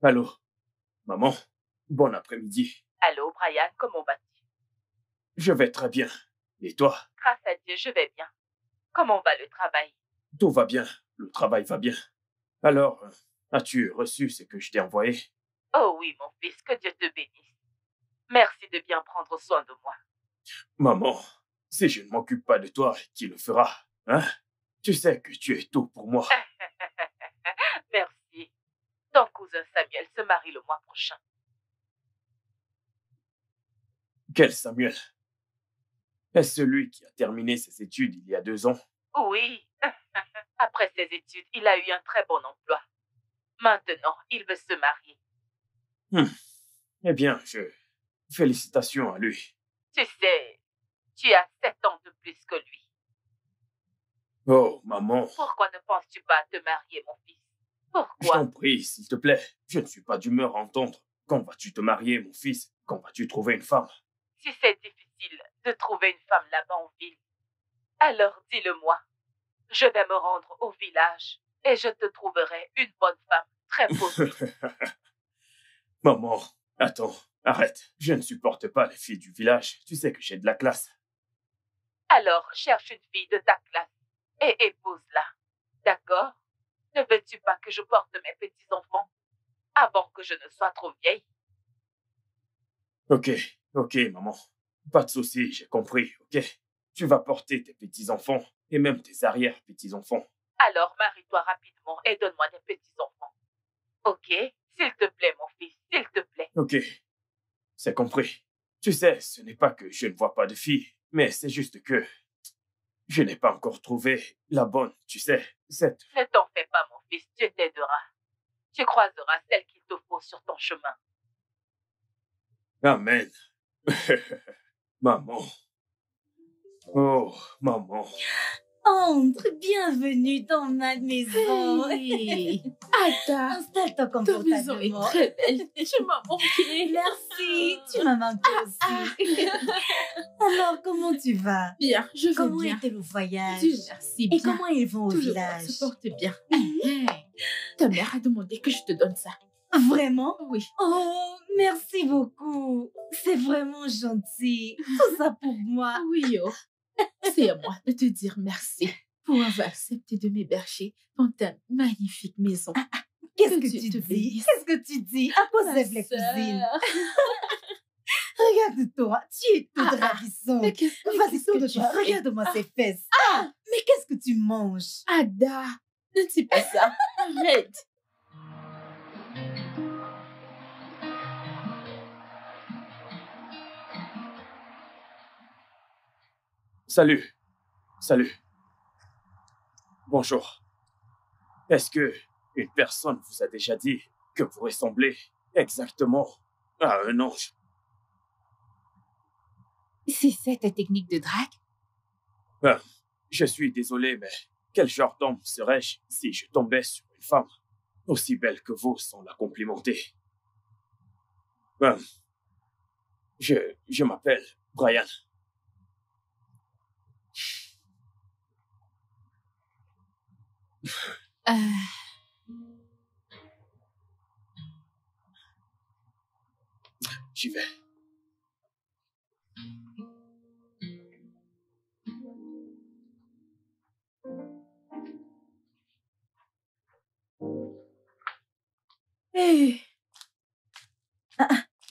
Allô, maman, bon après-midi. Allô, Brian, comment vas-tu? Je vais très bien. Et toi? Grâce à Dieu, je vais bien. Comment va le travail? Tout va bien, le travail va bien. Alors, as-tu reçu ce que je t'ai envoyé? Oh oui, mon fils, que Dieu te bénisse. Merci de bien prendre soin de moi. Maman, si je ne m'occupe pas de toi, qui le fera? Hein? Tu sais que tu es tout pour moi. Merci. Ton cousin Samuel se marie le mois prochain. Quel Samuel? Est-ce celui qui a terminé ses études il y a 2 ans? Oui. Après ses études, il a eu un très bon emploi. Maintenant, il veut se marier. Eh bien, félicitations à lui. Tu sais, tu as 7 ans de plus que lui. Oh, maman. Pourquoi ne penses-tu pas à te marier, mon fils? Je Pourquoi? t'en prie, s'il te plaît. Je ne suis pas d'humeur à entendre. Quand vas-tu te marier, mon fils? Quand vas-tu trouver une femme? Si c'est difficile de trouver une femme là-bas en ville, alors dis-le-moi. Je vais me rendre au village et je te trouverai une bonne femme très positive. Maman, attends, arrête. Je ne supporte pas les filles du village. Tu sais que j'ai de la classe. Alors cherche une fille de ta classe et épouse-la. D'accord? Ne veux-tu pas que je porte mes petits-enfants avant que je ne sois trop vieille? Ok, maman. Pas de souci, j'ai compris, ok? Tu vas porter tes petits-enfants et même tes arrière-petits-enfants. Alors marie-toi rapidement et donne-moi des petits-enfants. Ok? S'il te plaît, mon fils, s'il te plaît. Ok, c'est compris. Tu sais, ce n'est pas que je ne vois pas de filles, mais c'est juste que je n'ai pas encore trouvé la bonne, tu sais, cette... Ne t'en fais pas, mon fils, Dieu t'aidera. Tu croiseras celle qu'il te faut sur ton chemin. Amen. Maman. Oh, maman. Entre, bienvenue dans ma maison. Hey, Ada, Installe-toi ta maison est confortablement. très belle. Tu m'as manqué. Merci, tu m'as manqué aussi. Alors, comment tu vas? Bien, je vais Comment bien. était le voyage? Dieu merci, Et bien. comment ils vont au Tout le monde village? se porte bien. Ta mère a demandé que je te donne ça. Vraiment? Oui. Oh, merci beaucoup. C'est vraiment gentil. Tout ça pour moi. Oui, oh. C'est à moi de te dire merci pour avoir accepté de m'héberger dans ta magnifique maison. Qu'est-ce Que que Dieu tu te dis? bénisse. Qu'est-ce que tu dis? À quoi Ma servent les cousines? sœur. Regarde-toi, tu es toute Mais ravissante. qu'est-ce Vas-y, que tu tourne-toi. fais? Regarde-moi ces fesses. Mais qu'est-ce que tu manges? Ada, ne dis pas ça. Arrête. Salut. Bonjour. Est-ce que une personne vous a déjà dit que vous ressemblez exactement à un ange? C'est ça ta technique de drague? Je suis désolé, mais quel genre d'homme serais-je si je tombais sur une femme aussi belle que vous sans la complimenter? Je m'appelle Brian. J'y vais. Hé!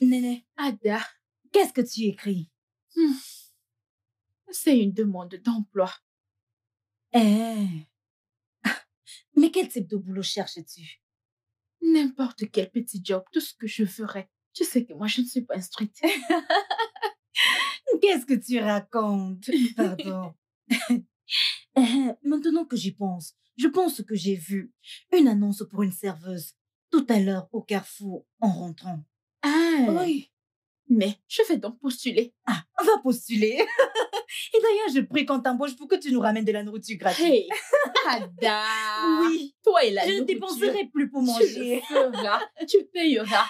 Néné, Ada, qu'est-ce que tu écris? c'est une demande d'emploi. Eh, mais quel type de boulot cherches-tu? N'importe quel petit job, tout ce que je ferais. Tu sais que moi, je ne suis pas instruite. Qu'est-ce que tu racontes? Pardon. Maintenant que j'y pense, je pense que j'ai vu une annonce pour une serveuse tout à l'heure au carrefour en rentrant. Ah, Oui. mais je vais donc postuler. Ah, va postuler. Et d'ailleurs, je prie qu'on t'embauche pour que tu nous ramènes de la nourriture gratuite. Hey, Ada. Oui. Toi et la Je ne nourriture, dépenserai plus pour tu manger. le feras, tu payeras.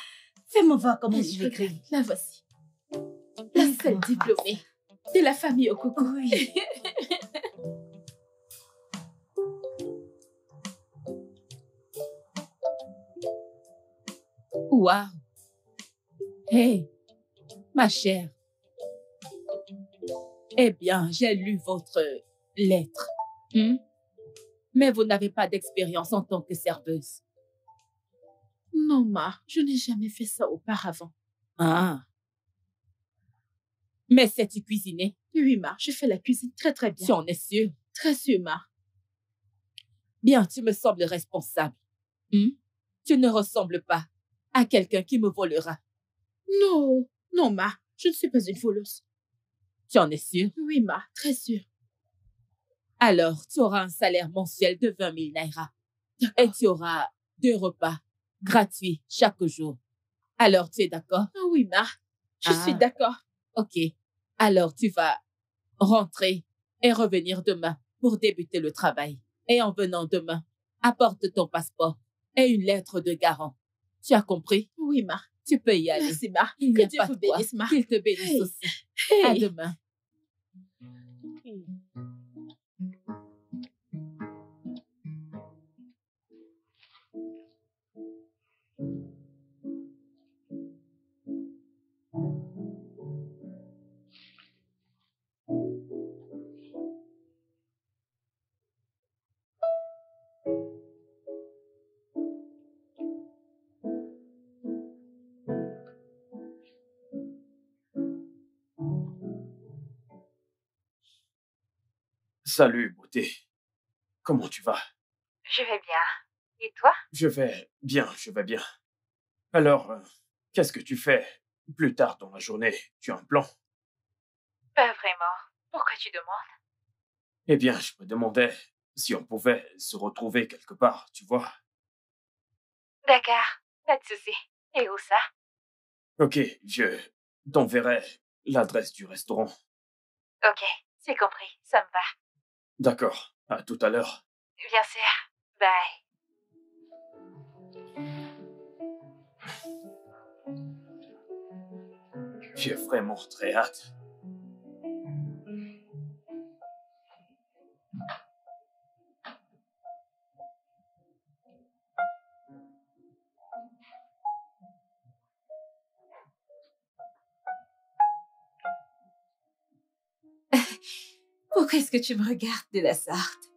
Fais-moi voir comment Allez, tu l'écris. regarde, la voici. La seule D'accord. diplômée de la famille au coco. Oui. Waouh! Hé, ma chère. Eh bien, j'ai lu votre lettre. Mais vous n'avez pas d'expérience en tant que serveuse. Non, Ma, je n'ai jamais fait ça auparavant. Ah. Mais sais-tu cuisiner? Oui, Ma, je fais la cuisine très très bien. Si on est sûr. Très sûr, Ma. Bien, tu me sembles responsable. Tu ne ressembles pas à quelqu'un qui me volera. Non, non, Ma, je ne suis pas une voleuse. Tu en es sûr? Oui, Ma, très sûr. Alors, tu auras un salaire mensuel de 20 000 naira. Et tu auras 2 repas gratuits chaque jour. Alors, tu es d'accord? Ah oui, Ma, je suis d'accord. Ok. Alors, tu vas rentrer et revenir demain pour débuter le travail. Et en venant demain, apporte ton passeport et une lettre de garant. Tu as compris? Oui, Ma. Tu peux y aller. Merci, Ma. Il n'y Que a Dieu pas vous de quoi. bénisse, Ma. Qu'il te bénisse Hey. aussi. Hey. À demain. Salut, beauté. Comment tu vas? Je vais bien. Et toi? Je vais bien. Alors, qu'est-ce que tu fais plus tard dans la journée? Tu as un plan? Pas vraiment. Pourquoi tu demandes? Eh bien, je me demandais si on pouvait se retrouver quelque part, tu vois. D'accord. Pas de souci. Et où ça? Ok, je t'enverrai l'adresse du restaurant. Ok, c'est compris. Ça me va. D'accord, à tout à l'heure. Bien sûr. Bye. J'ai vraiment très hâte. Pourquoi est-ce que tu me regardes de la sorte?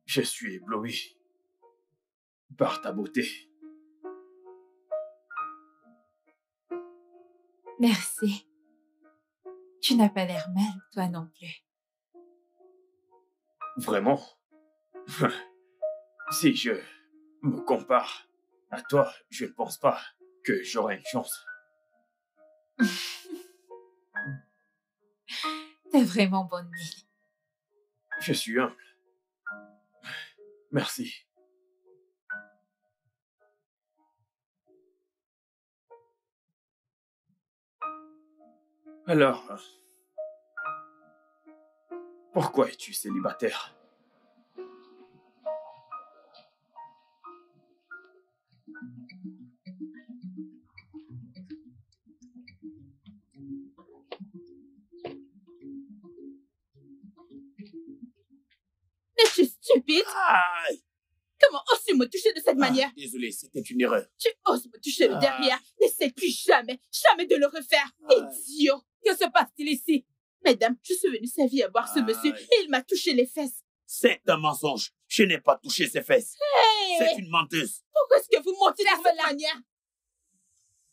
Je suis ébloui par ta beauté. Merci. Tu n'as pas l'air mal, toi non plus. Vraiment? Si je me compare à toi, je ne pense pas que j'aurai une chance. T'es vraiment bonne mine. Je suis humble. Merci. Alors, pourquoi es-tu célibataire? stupide. Aïe! Comment oses-tu me toucher de cette manière? Désolé, c'était une erreur. Tu oses me toucher le derrière. N'essaie plus jamais, jamais de le refaire. Idiot. Que se passe-t-il ici? Mesdames, je suis venue servir à boire ce monsieur et il m'a touché les fesses. C'est un mensonge. Je n'ai pas touché ses fesses. Hey! C'est une menteuse. Pourquoi est-ce que vous mentez de cette Ferme-la. manière?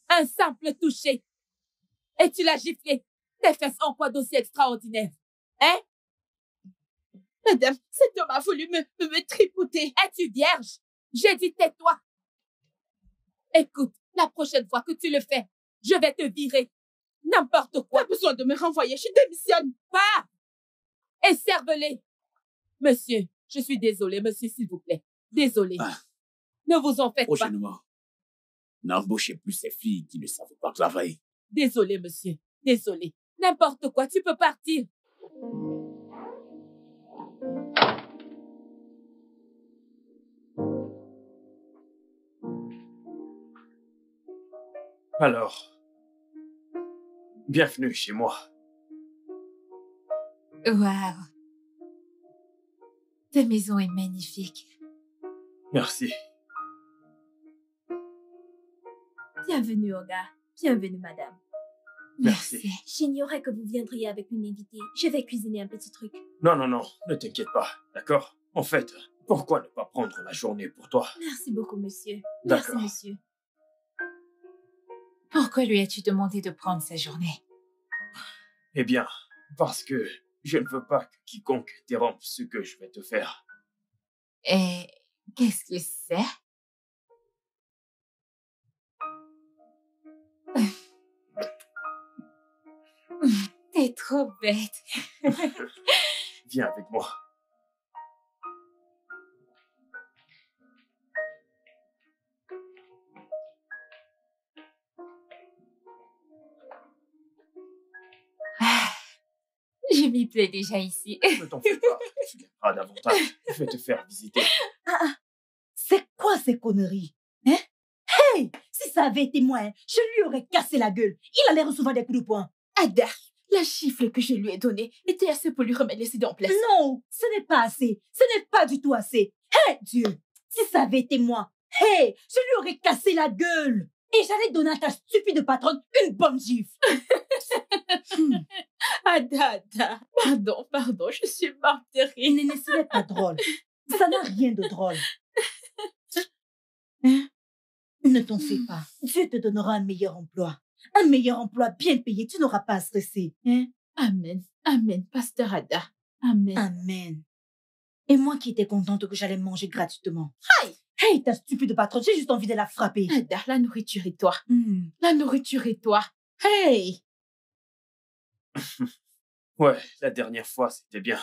Un simple toucher. Et tu l'as giflé. Tes fesses ont quoi d'aussi extraordinaire? Hein? Madame, cet homme a voulu me tripouter. Es-tu vierge? J'ai dit tais-toi. Écoute, la prochaine fois que tu le fais, je vais te virer. N'importe quoi. Pas besoin de me renvoyer, je démissionne. Pas. Et serve-les. Monsieur, je suis désolée, monsieur, s'il vous plaît. Désolée. Ne vous en faites pas. Prochainement, n'embauchez plus ces filles qui ne savent pas travailler. Désolée, monsieur. Désolée. N'importe quoi, tu peux partir. Alors, bienvenue chez moi. Waouh. Ta maison est magnifique. Merci. Bienvenue, Olga. Bienvenue, madame. Merci. J'ignorais que vous viendriez avec une invitée. Je vais cuisiner un petit truc. Non, ne t'inquiète pas, d'accord? En fait, pourquoi ne pas prendre la journée pour toi? Merci beaucoup, monsieur. Merci, D'accord. monsieur. Pourquoi lui as-tu demandé de prendre sa journée? Eh bien, parce que je ne veux pas que quiconque interrompe ce que je vais te faire. Et qu'est-ce que c'est? T'es trop bête. Viens avec moi. Je m'y plais déjà ici. Ne t'en fais pas, tu l'aimeras davantage. Je vais te faire visiter. C'est quoi ces conneries? Hein? Hey! Si ça avait été moi, hein, je lui aurais cassé la gueule. Il allait recevoir des coups de poing. Ada, la gifle que je lui ai donnée était assez pour lui remettre les idées en place. Non, ce n'est pas assez. Ce n'est pas du tout assez. Hey, Dieu! Si ça avait été moi, hey! Je lui aurais cassé la gueule. Et j'allais donner à ta stupide patronne une bonne gifle. Ada, pardon, je suis morte de rire. Néné, ce n'est pas drôle. Ça n'a rien de drôle. Hein? Ne t'en fais pas. Dieu te donnera un meilleur emploi. Un meilleur emploi bien payé. Tu n'auras pas à stresser. Hein? Amen, amen, pasteur Ada. Amen. Amen. Et moi qui étais contente que j'allais manger gratuitement. Aïe! Hey, ta stupide patronne, j'ai juste envie de la frapper. Ada, la nourriture et toi. Hmm. La nourriture et toi. Hey! Ouais, la dernière fois, c'était bien.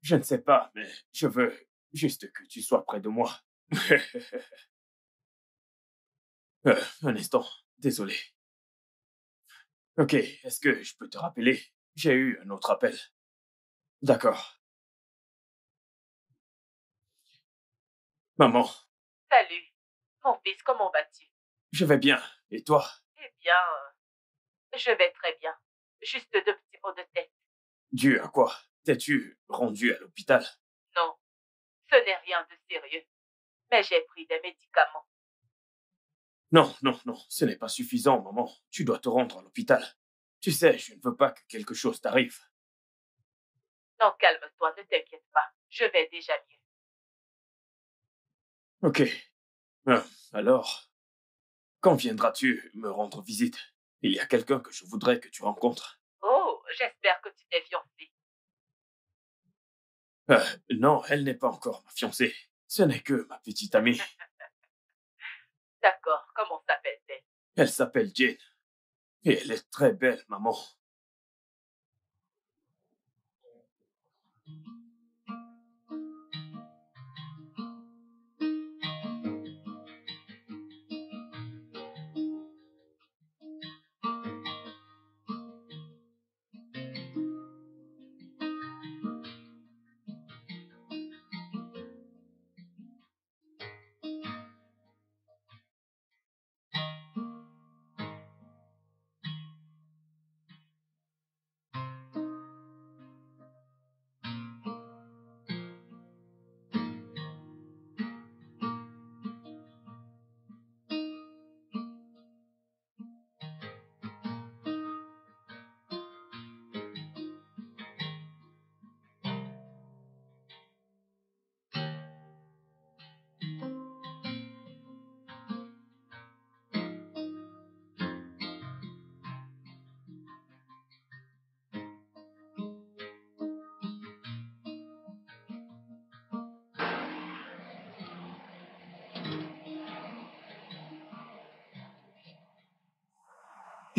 Je ne sais pas, mais je veux juste que tu sois près de moi. Un instant, désolé. Ok, est-ce que je peux te rappeler? J'ai eu un autre appel. D'accord. Maman, Salut. Mon fils, comment vas-tu? je vais bien. Et toi? Eh bien, je vais très bien. Juste 2 petits maux de tête. Dû à quoi? T'es-tu rendu à l'hôpital? Non, ce n'est rien de sérieux. Mais j'ai pris des médicaments. Non, ce n'est pas suffisant, maman. Tu dois te rendre à l'hôpital. Tu sais, je ne veux pas que quelque chose t'arrive. Non, calme-toi, ne t'inquiète pas. Je vais déjà mieux. Ok. Alors, quand viendras-tu me rendre visite? Il y a quelqu'un que je voudrais que tu rencontres. Oh, j'espère que tu t'es fiancée. Non, elle n'est pas encore ma fiancée. Ce n'est que ma petite amie. D'accord, comment s'appelle-t-elle? Elle s'appelle Jane. Et elle est très belle, maman.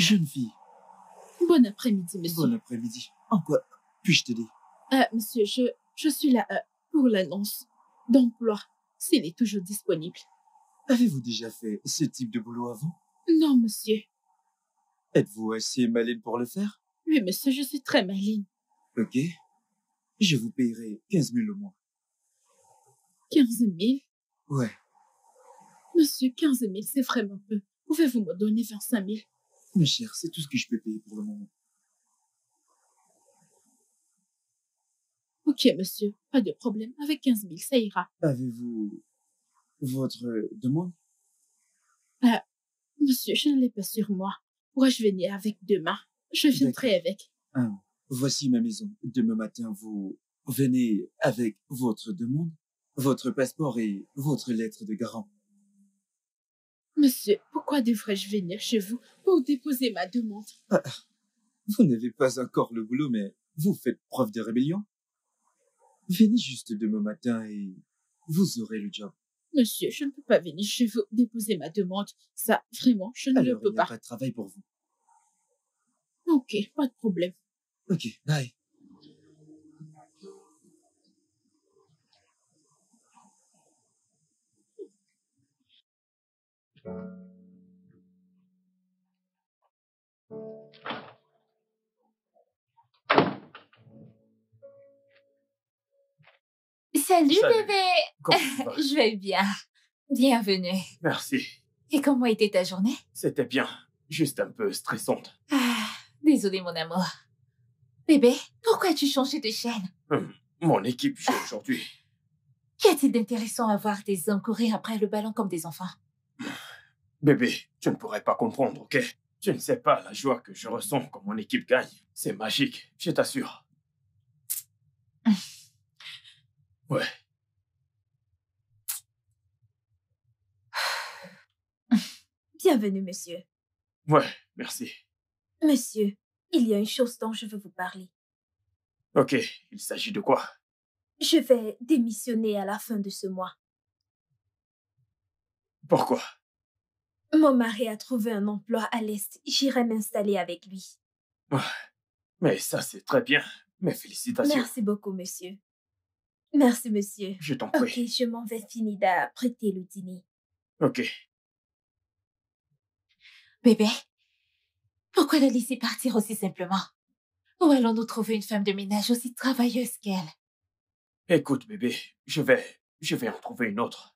Jeune fille, Bon après-midi, monsieur. bon après-midi. En quoi puis-je t'aider? Monsieur, je suis là pour l'annonce d'emploi, s'il est toujours disponible. Avez-vous déjà fait ce type de boulot avant? Non, monsieur. Êtes-vous assez maligne pour le faire? Oui, monsieur, je suis très maligne. Ok. Je vous payerai 15 000 au mois. 15 000? Ouais. Monsieur, 15 000, c'est vraiment peu. Pouvez-vous me donner 25 000? Ma chère, c'est tout ce que je peux payer pour le moment. Ok, monsieur, pas de problème. Avec 15 000, ça ira. Avez-vous votre demande? Monsieur, je ne l'ai pas sur moi. Pourrais-je venir avec demain? Je viendrai avec. Voici ma maison. Demain matin, vous venez avec votre demande, votre passeport et votre lettre de garant. Monsieur, pourquoi devrais-je venir chez vous pour déposer ma demande? Vous n'avez pas encore le boulot, mais vous faites preuve de rébellion. Venez juste demain matin et vous aurez le job. Monsieur, je ne peux pas venir chez vous déposer ma demande. Ça, vraiment, je ne le Alors, peux il n'y a pas. pas de travail pour vous. Ok, pas de problème. Ok, bye. Salut, Salut. bébé. Comment tu vas? Je vais bien. Bienvenue. Merci. Et comment était ta journée? C'était bien. Juste un peu stressante. Désolée, mon amour. Bébé, pourquoi as-tu changé de chaîne? Mon équipe joue aujourd'hui. Qu'y a-t-il d'intéressant à voir des hommes courir après le ballon comme des enfants? Bébé, tu ne pourrais pas comprendre, ok? Tu ne sais pas la joie que je ressens quand mon équipe gagne. C'est magique, je t'assure. Ouais. Bienvenue, monsieur. Ouais, merci. Monsieur, il y a une chose dont je veux vous parler. Ok, il s'agit de quoi? Je vais démissionner à la fin de ce mois. Pourquoi? Mon mari a trouvé un emploi à l'Est. J'irai m'installer avec lui. Mais ça, c'est très bien. Mes félicitations. Merci beaucoup, monsieur. Merci, monsieur. Je t'en Ok, prie. je m'en vais finir d'apprêter le dîner. Ok. Bébé, pourquoi la laisser partir aussi simplement? Où allons-nous trouver une femme de ménage aussi travailleuse qu'elle? Écoute, bébé, je vais en trouver une autre.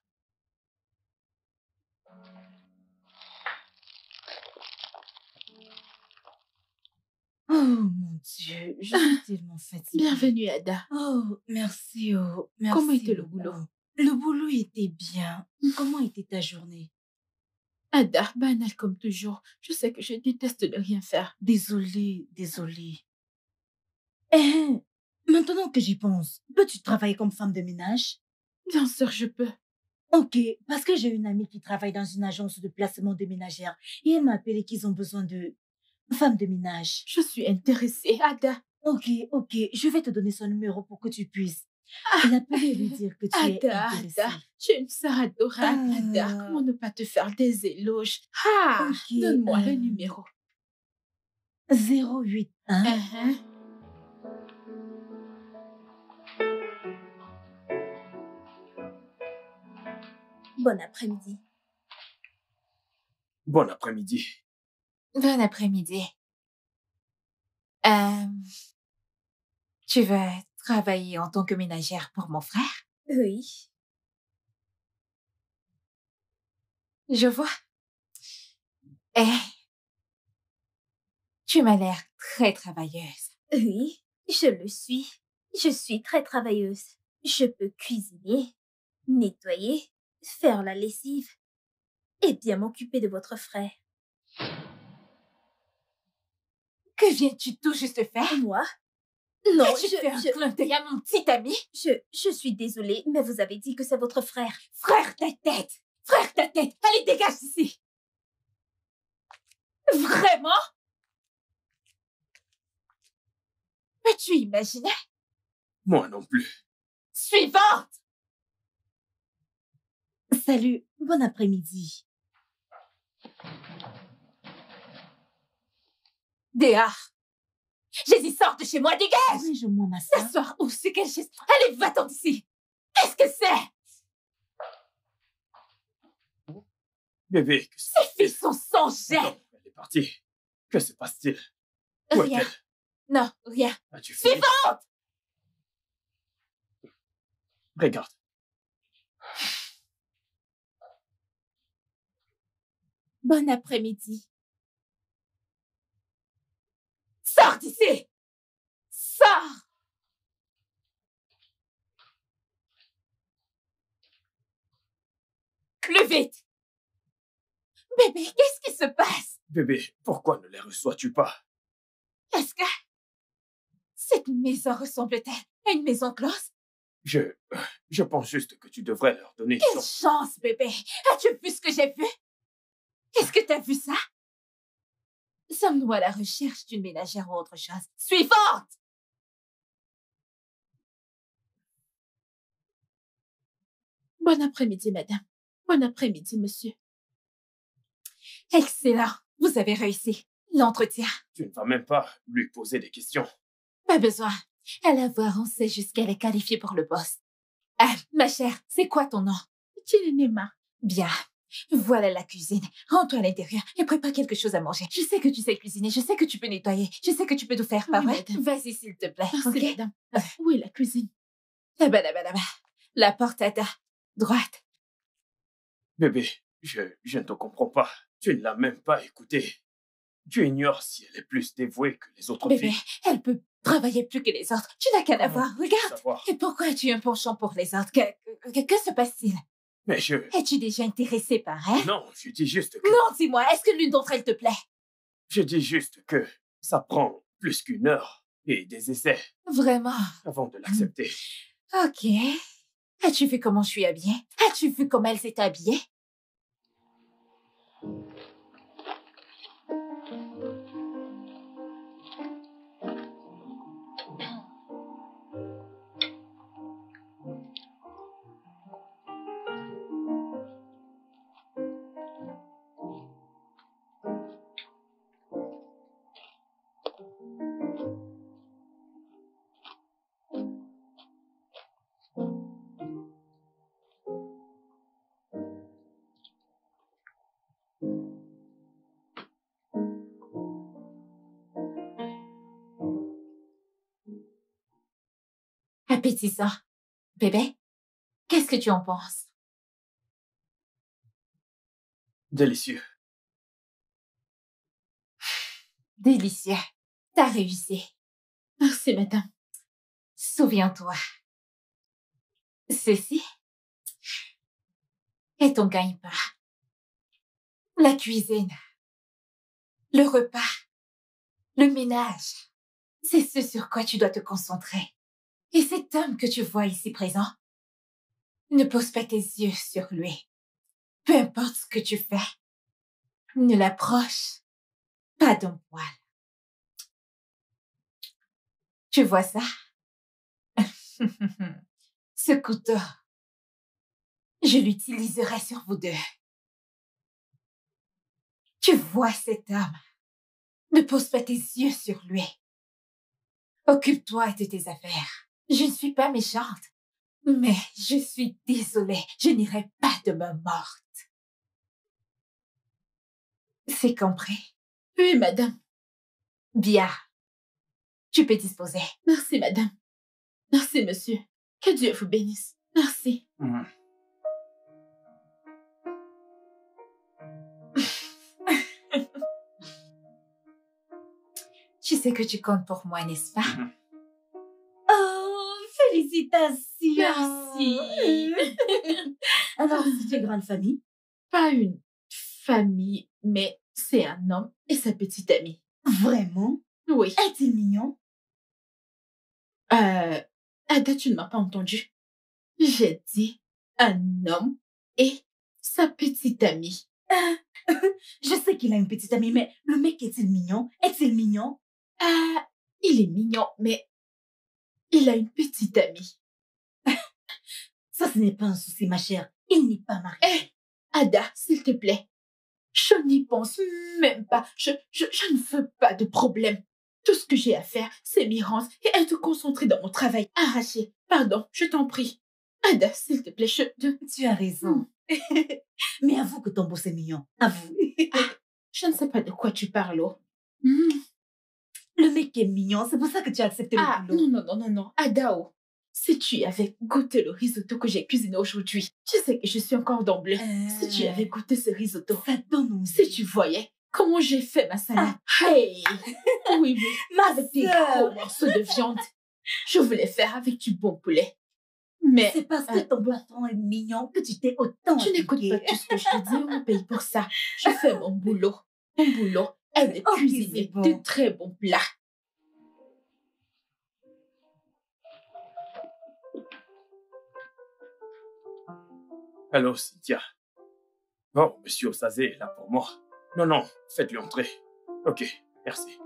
Oh mon Dieu, je suis tellement fatiguée. Bienvenue, Ada. Oh, merci, oh, merci. Comment était le boulot? Le boulot était bien. Comment était ta journée? Ada, banal comme toujours. Je sais que je déteste ne rien faire. Désolée. Eh, maintenant que j'y pense, peux-tu travailler comme femme de ménage? Bien sûr, je peux. Ok, parce que j'ai une amie qui travaille dans une agence de placement de ménagères et elle m'a appelé qu'ils ont besoin de femmes de ménage. Je suis intéressée, Ada. Ok, je vais te donner son numéro pour que tu puisses l'appeler et lui dire que tu es intéressée. Ada, tu es une sœur adorable, Ada. Comment ne pas te faire des éloges? Ok, Donne-moi le numéro. 081 Bon après-midi. Bon après-midi. Bon après-midi. Tu vas travailler en tant que ménagère pour mon frère? Oui. Je vois. Tu m'as l'air très travailleuse. Oui, je le suis. Je suis très travailleuse. Je peux cuisiner, nettoyer, faire la lessive et bien m'occuper de votre frère. Que viens-tu tout juste faire? Moi? Non, As-tu fait un clin d'œil à mon petit ami? je suis désolée, mais vous avez dit que c'est votre frère. Frère ta tête! Frère ta tête! Allez, dégage d'ici! Vraiment? Peux-tu imaginer? Moi non plus. Suivante! Salut, bon après-midi. Dehors. J'ai dit, sors de chez moi, dégage! Arrange-moi, ma soeur. S'asseoir où? C'est quelle chaise? Allez, va-t'en d'ici! Qu'est-ce que c'est? Bébé, que Ces filles sont sans gêne! Non, elle est partie. Que se passe-t-il? Où Rien. est-elle? Non, rien. As-tu fini? Suivante! Regarde. Bon après-midi. Sors d'ici! Sors! Plus vite! Bébé, qu'est-ce qui se passe? Bébé, pourquoi ne les reçois-tu pas? Est-ce que cette maison ressemble-t-elle à une maison close? Je pense juste que tu devrais leur donner Quelle chance, bébé! As-tu vu ce que j'ai vu? Est-ce que t'as vu ça? Sommes-nous à la recherche d'une ménagère ou autre chose? Suivante! Bon après-midi, madame. Bon après-midi, monsieur. Excellent. Vous avez réussi. L'entretien. Tu ne vas même pas lui poser des questions. Pas besoin. À la voir, on sait jusqu'elle est qualifiée pour le poste. Ah, ma chère, c'est quoi ton nom? Chilinema. Bien. Voilà la cuisine. Rentre-toi à l'intérieur et prépare quelque chose à manger. Je sais que tu sais cuisiner, je sais que tu peux nettoyer, je sais que tu peux tout faire, pas Oui, vrai? madame. Vas-y, s'il te plaît. Merci, ok? madame. Où est la cuisine? Là-bas, là-bas, là-bas. La porte à ta droite. Bébé, je ne te comprends pas. Tu ne l'as même pas écoutée. Tu ignores si elle est plus dévouée que les autres Bébé, filles. elle peut travailler plus que les autres. Tu n'as qu'à la voir. Regarde. Savoir. Et pourquoi as-tu un penchant pour les autres? Que se passe-t-il? Mais Es-tu déjà intéressé par elle? Non, je dis juste que... Non, dis-moi, est-ce que l'une d'entre elles te plaît? Je dis juste que ça prend plus qu'1 heure et des essais Vraiment? avant de l'accepter. Ok. As-tu vu comment je suis habillée? As-tu vu comment elle s'est habillée? Appétissant. Bébé, qu'est-ce que tu en penses? Délicieux. Délicieux. T'as réussi. Merci, madame. Souviens-toi. Ceci est ton gagne-pain. La cuisine. Le repas. Le ménage. C'est ce sur quoi tu dois te concentrer. Et cet homme que tu vois ici présent, ne pose pas tes yeux sur lui. Peu importe ce que tu fais, ne l'approche pas d'un poil. Tu vois ça? Ce couteau, je l'utiliserai sur vous deux. Tu vois cet homme? Ne pose pas tes yeux sur lui. Occupe-toi de tes affaires. Je ne suis pas méchante, mais je suis désolée. Je n'irai pas de main morte. C'est compris? Oui, madame. Bien. Tu peux disposer. Merci, madame. Merci, monsieur. Que Dieu vous bénisse. Merci. Je sais que tu comptes pour moi, n'est-ce pas? Oh, félicitations! Merci. Alors, c'est une grande famille? Pas une famille, mais c'est un homme et sa petite amie. Vraiment? Oui. Est-il mignon? Ada, tu ne m'as pas entendu. J'ai dit un homme et sa petite amie. Je sais qu'il a une petite amie, mais le mec est-il mignon? Est-il mignon? Il est mignon, mais il a une petite amie. Ça, ce n'est pas un souci, ma chère. Il n'est pas marié. Ada, s'il te plaît. Je n'y pense même pas. Je ne veux pas de problème. Tout ce que j'ai à faire, c'est m'y rendre et être concentrée dans mon travail. Arraché. Pardon, je t'en prie. Ada, s'il te plaît, Tu as raison. Mais avoue que ton beau c'est mignon. Avoue. Je ne sais pas de quoi tu parles. Oh. Le mec est mignon, c'est pour ça que tu as accepté le boulot. Non. Adao, si tu avais goûté le risotto que j'ai cuisiné aujourd'hui, tu sais que je suis encore dans bleu. Si tu avais goûté ce risotto, Ça donne envie. si tu voyais comment j'ai fait ma salade. Hey! Oui, Ma avec des sœur. gros morceaux de viande. Je voulais faire avec du bon poulet. Mais C'est parce que ton patron est mignon que tu t'es autant tu n'écoutes appliquée. pas tout ce que je te dis, on me paye pour ça. Je fais mon boulot. Mon boulot est de Ok, cuisiner c'est bon. de très bons plats. Allô, Cynthia. Oh, monsieur Osazé est là pour moi. Non, faites-lui entrer. Ok, merci.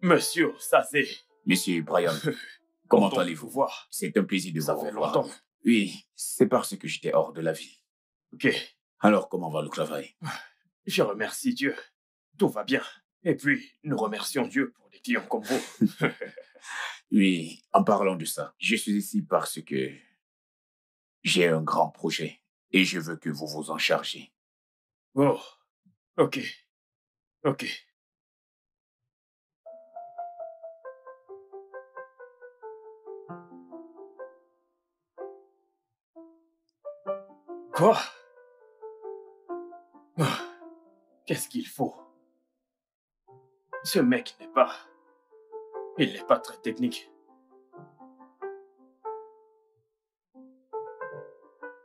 Monsieur Osazé. Monsieur Brian, comment Content de allez-vous? vous voir. C'est un plaisir de Ça vous fait revoir. longtemps. Oui, c'est parce que j'étais hors de la ville. Ok, Alors, comment va le travail? je remercie Dieu. Tout va bien. Et puis, nous remercions Dieu pour des clients comme vous. Oui, en parlant de ça, je suis ici parce que j'ai un grand projet et je veux que vous vous en chargez. Oh, ok. Quoi? Ah, qu'est-ce qu'il faut? Ce mec il n'est pas très technique.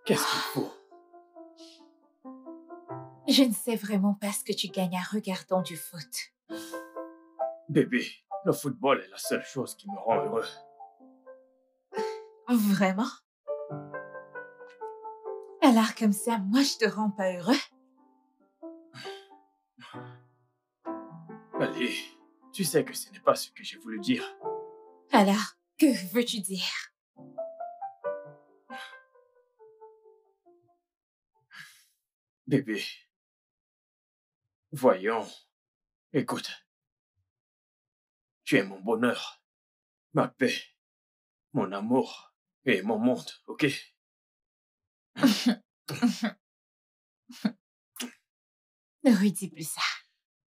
Qu'est-ce qu'il faut? Je ne sais vraiment pas ce que tu gagnes en regardant du foot. Bébé, le football est la seule chose qui me rend heureux. Vraiment? Alors comme ça, moi je te rends pas heureux? Allez, tu sais que ce n'est pas ce que j'ai voulu dire. Alors, que veux-tu dire? Bébé, voyons, écoute, tu es mon bonheur, ma paix, mon amour et mon monde, ok? Ne redis plus ça.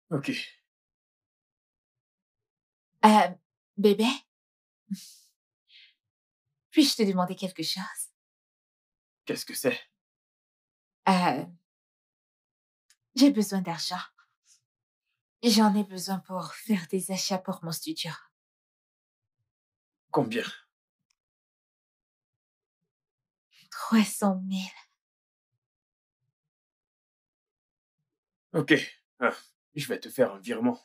Ok. Bébé? Puis-je te demander quelque chose? Qu'est-ce que c'est? J'ai besoin d'argent. J'en ai besoin pour faire des achats pour mon studio. Combien? 300 000. Ok, je vais te faire un virement.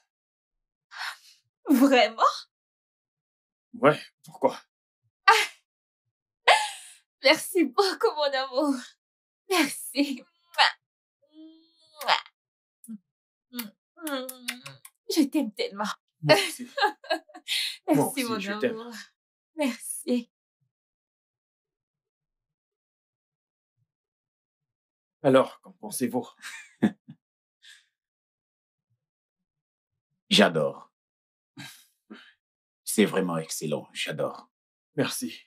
Vraiment? Ouais, pourquoi? Merci beaucoup, mon amour. Merci. Je t'aime tellement. Moi aussi. Merci, Moi aussi, mon je t'aime. amour. Merci. Alors, qu'en pensez-vous? J'adore. C'est vraiment excellent, j'adore. Merci.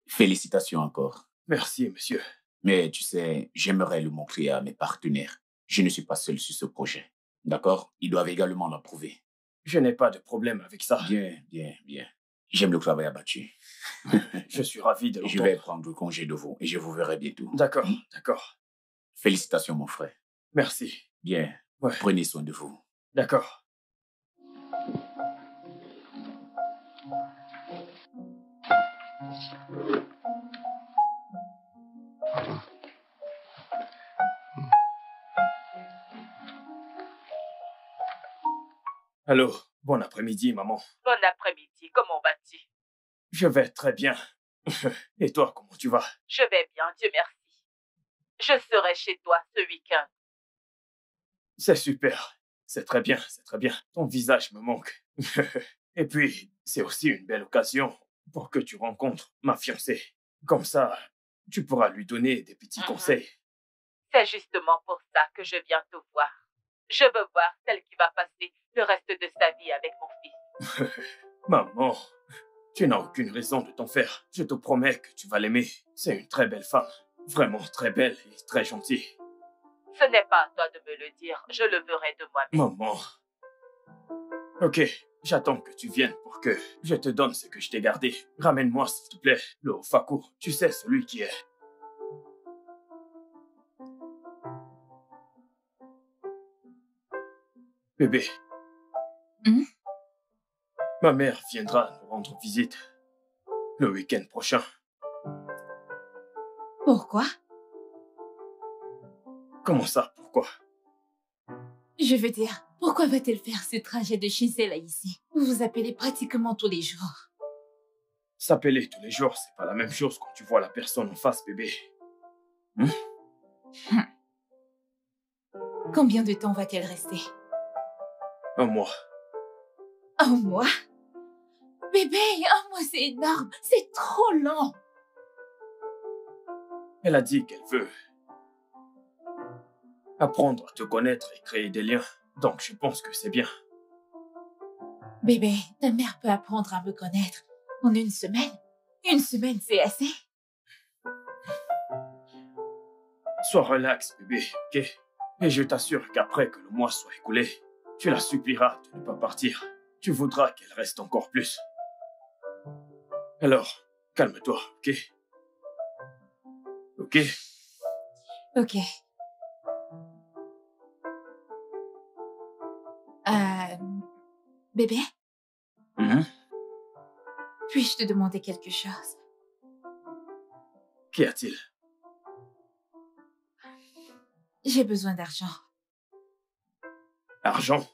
Félicitations encore. Merci, monsieur. Mais tu sais, j'aimerais le montrer à mes partenaires. Je ne suis pas seul sur ce projet. D'accord? Ils doivent également l'approuver. Je n'ai pas de problème avec ça. Bien. J'aime le travail abattu. Je suis ravi de Je vais l'entendre. prendre congé de vous et je vous verrai bientôt. D'accord. Félicitations, mon frère. Merci. Bien. Ouais. Prenez soin de vous. D'accord. Allô, bon après-midi, maman. Bon après-midi, comment vas-tu? Je vais très bien. Et toi, comment tu vas? Je vais bien, Dieu merci. Je serai chez toi ce week-end. C'est super. C'est très bien. Ton visage me manque. Et puis, c'est aussi une belle occasion pour que tu rencontres ma fiancée. Comme ça, tu pourras lui donner des petits conseils. C'est justement pour ça que je viens te voir. Je veux voir celle qui va passer le reste de sa vie avec mon fils. Maman, tu n'as aucune raison de t'en faire. Je te promets que tu vas l'aimer. C'est une très belle femme. Vraiment très belle et très gentille. Ce n'est pas à toi de me le dire. Je le verrai de moi-même. Maman. Ok, j'attends que tu viennes pour que je te donne ce que je t'ai gardé. Ramène-moi, s'il te plaît, le Ofaku. Tu sais, celui qui est... Bébé. Ma mère viendra nous rendre visite le week-end prochain. Pourquoi? Comment ça, pourquoi? Je veux dire, pourquoi va-t-elle faire ce trajet de chez elle à ici? Vous vous appelez pratiquement tous les jours. S'appeler tous les jours, c'est pas la même chose quand tu vois la personne en face, bébé. Combien de temps va-t-elle rester? Un mois. Un mois? Bébé, un mois c'est énorme, c'est trop long. Elle a dit qu'elle veut apprendre à te connaître et créer des liens. Donc je pense que c'est bien. Bébé, ta mère peut apprendre à me connaître en une semaine. Une semaine, c'est assez. Sois relax, bébé, ok? Et je t'assure qu'après que le mois soit écoulé, tu la supplieras de ne pas partir. Tu voudras qu'elle reste encore plus. Alors, calme-toi, ok? Ok? Ok. Bébé, puis-je te demander quelque chose? Qu'y a-t-il? J'ai besoin d'argent. Argent?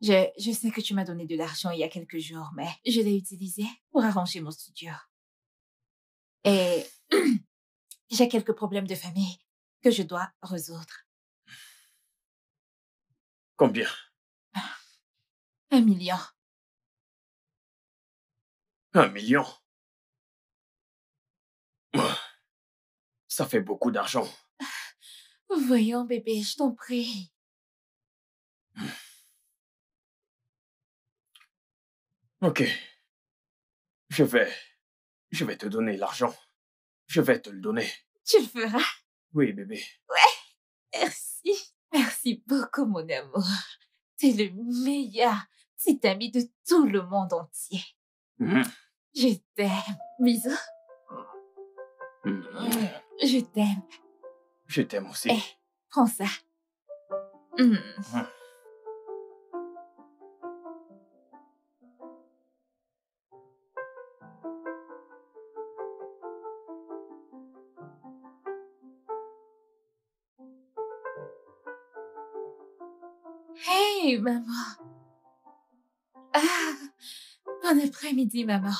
Je sais que tu m'as donné de l'argent il y a quelques jours, mais je l'ai utilisé pour arranger mon studio. Et j'ai quelques problèmes de famille que je dois résoudre. Combien? 1 million. 1 million? Ça fait beaucoup d'argent. Voyons, bébé, je t'en prie. Ok. Je vais te donner l'argent. Je vais te le donner. Tu le feras? Oui, bébé. Ouais, merci. Merci beaucoup, mon amour. T'es le meilleur petit ami de tout le monde entier. Je t'aime. Bisous. Je t'aime. Je t'aime aussi. Eh, prends ça. Hey, maman. Ah, bon après-midi, maman.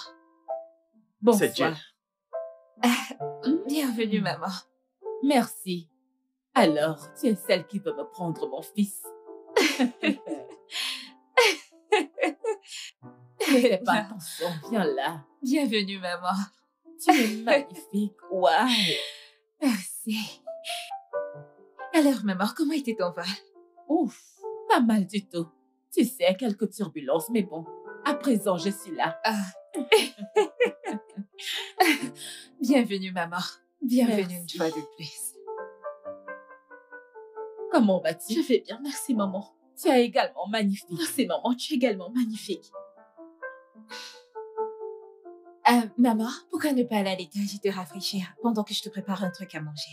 C'est Jill. Bienvenue, maman. Merci. Alors, tu es celle qui veut me prendre mon fils. Ne fais pas attention, viens là. Bienvenue, maman. Tu es magnifique, waouh. Merci. Alors, maman, comment était ton vol? Ouf, pas mal du tout. Tu sais, quelques turbulences, mais bon, à présent, je suis là. Bienvenue, maman. Bienvenue Merci. une fois de plus. Comment vas-tu? Je vais bien, merci maman. Tu es également magnifique. Merci maman, tu es également magnifique. Maman, pourquoi ne pas aller à l'étage et te rafraîchir pendant que je te prépare un truc à manger?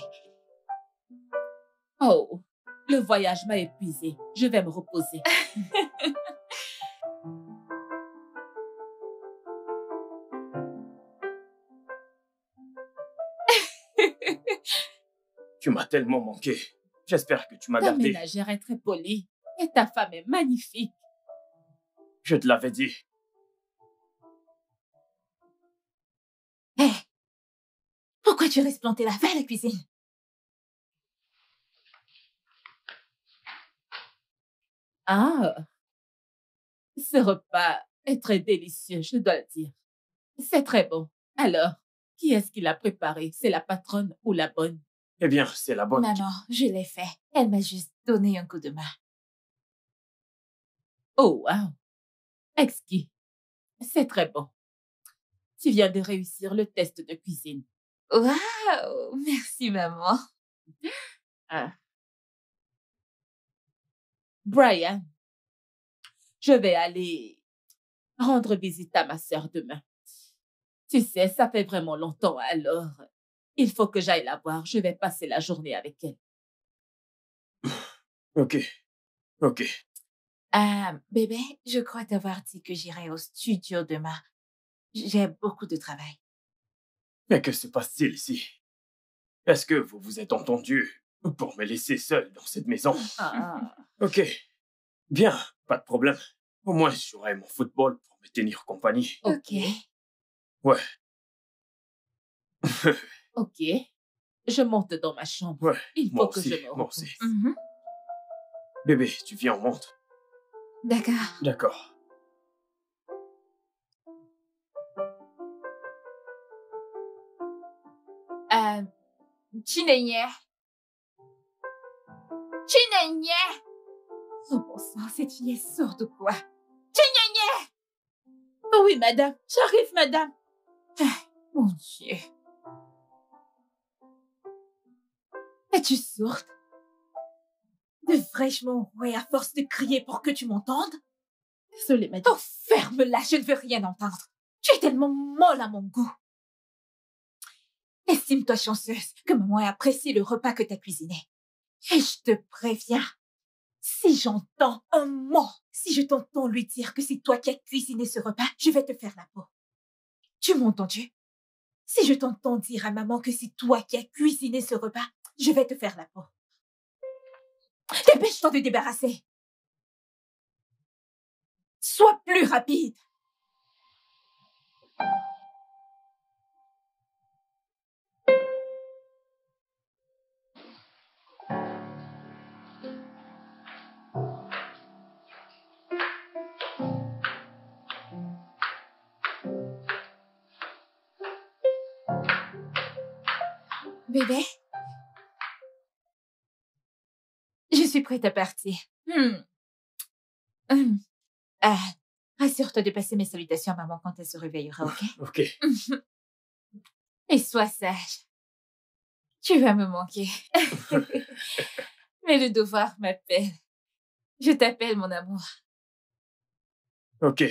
Oh, le voyage m'a épuisée. Je vais me reposer. Tu m'as tellement manqué. J'espère que tu m'as Ta gardé. ménagère est très polie et ta femme est magnifique. Je te l'avais dit. Hé! Pourquoi tu restes planté là? Va à la cuisine. Ah, Ce repas est très délicieux, je dois le dire. C'est très bon. Alors, qui est-ce qui l'a préparé? C'est la patronne ou la bonne? Eh bien, c'est la bonne. Maman, je l'ai fait. Elle m'a juste donné un coup de main. Oh, wow. Exquis. C'est très bon. Tu viens de réussir le test de cuisine. Waouh! Merci, maman. Ah. Brian, je vais aller rendre visite à ma sœur demain. Tu sais, ça fait vraiment longtemps, alors il faut que j'aille la voir. Je vais passer la journée avec elle. Ok. Ok. Bébé, je crois t'avoir dit que j'irai au studio demain. J'ai beaucoup de travail. Mais que se passe-t-il ici? Est-ce que vous vous êtes entendu pour me laisser seul dans cette maison? Ah. Ok. Bien, pas de problème. Au moins, j'aurai mon football pour me tenir compagnie. Ok. Ouais. Ok. Je monte dans ma chambre. Ouais, Il faut moi que aussi, je me moi repose. aussi. Mhm. Bébé, tu viens, on monte. D'accord. D'accord. Chinenye. Chinenye. Oh bon sang, cette fille est sourde ou quoi? Chinenye! Oh oui, madame. J'arrive, madame. Mon Dieu. Es-tu sourde? Devrais-je m'enrouer à force de crier pour que tu m'entendes? Désolée, madame. Oh, ferme-la, je ne veux rien entendre. Tu es tellement molle à mon goût. Estime-toi chanceuse que maman ait apprécié le repas que t'as cuisiné. Et je te préviens, si j'entends un mot, si je t'entends lui dire que c'est toi qui as cuisiné ce repas, je vais te faire la peau. Tu m'as entendu? Si je t'entends dire à maman que c'est toi qui as cuisiné ce repas, je vais te faire la peau. Dépêche-toi de te débarrasser. Sois plus rapide. Bébé, je suis prête à partir. Rassure-toi de passer mes salutations à maman quand elle se réveillera, ok? Ok. Et sois sage. Tu vas me manquer. Mais le devoir m'appelle. Je t'appelle, mon amour. Ok.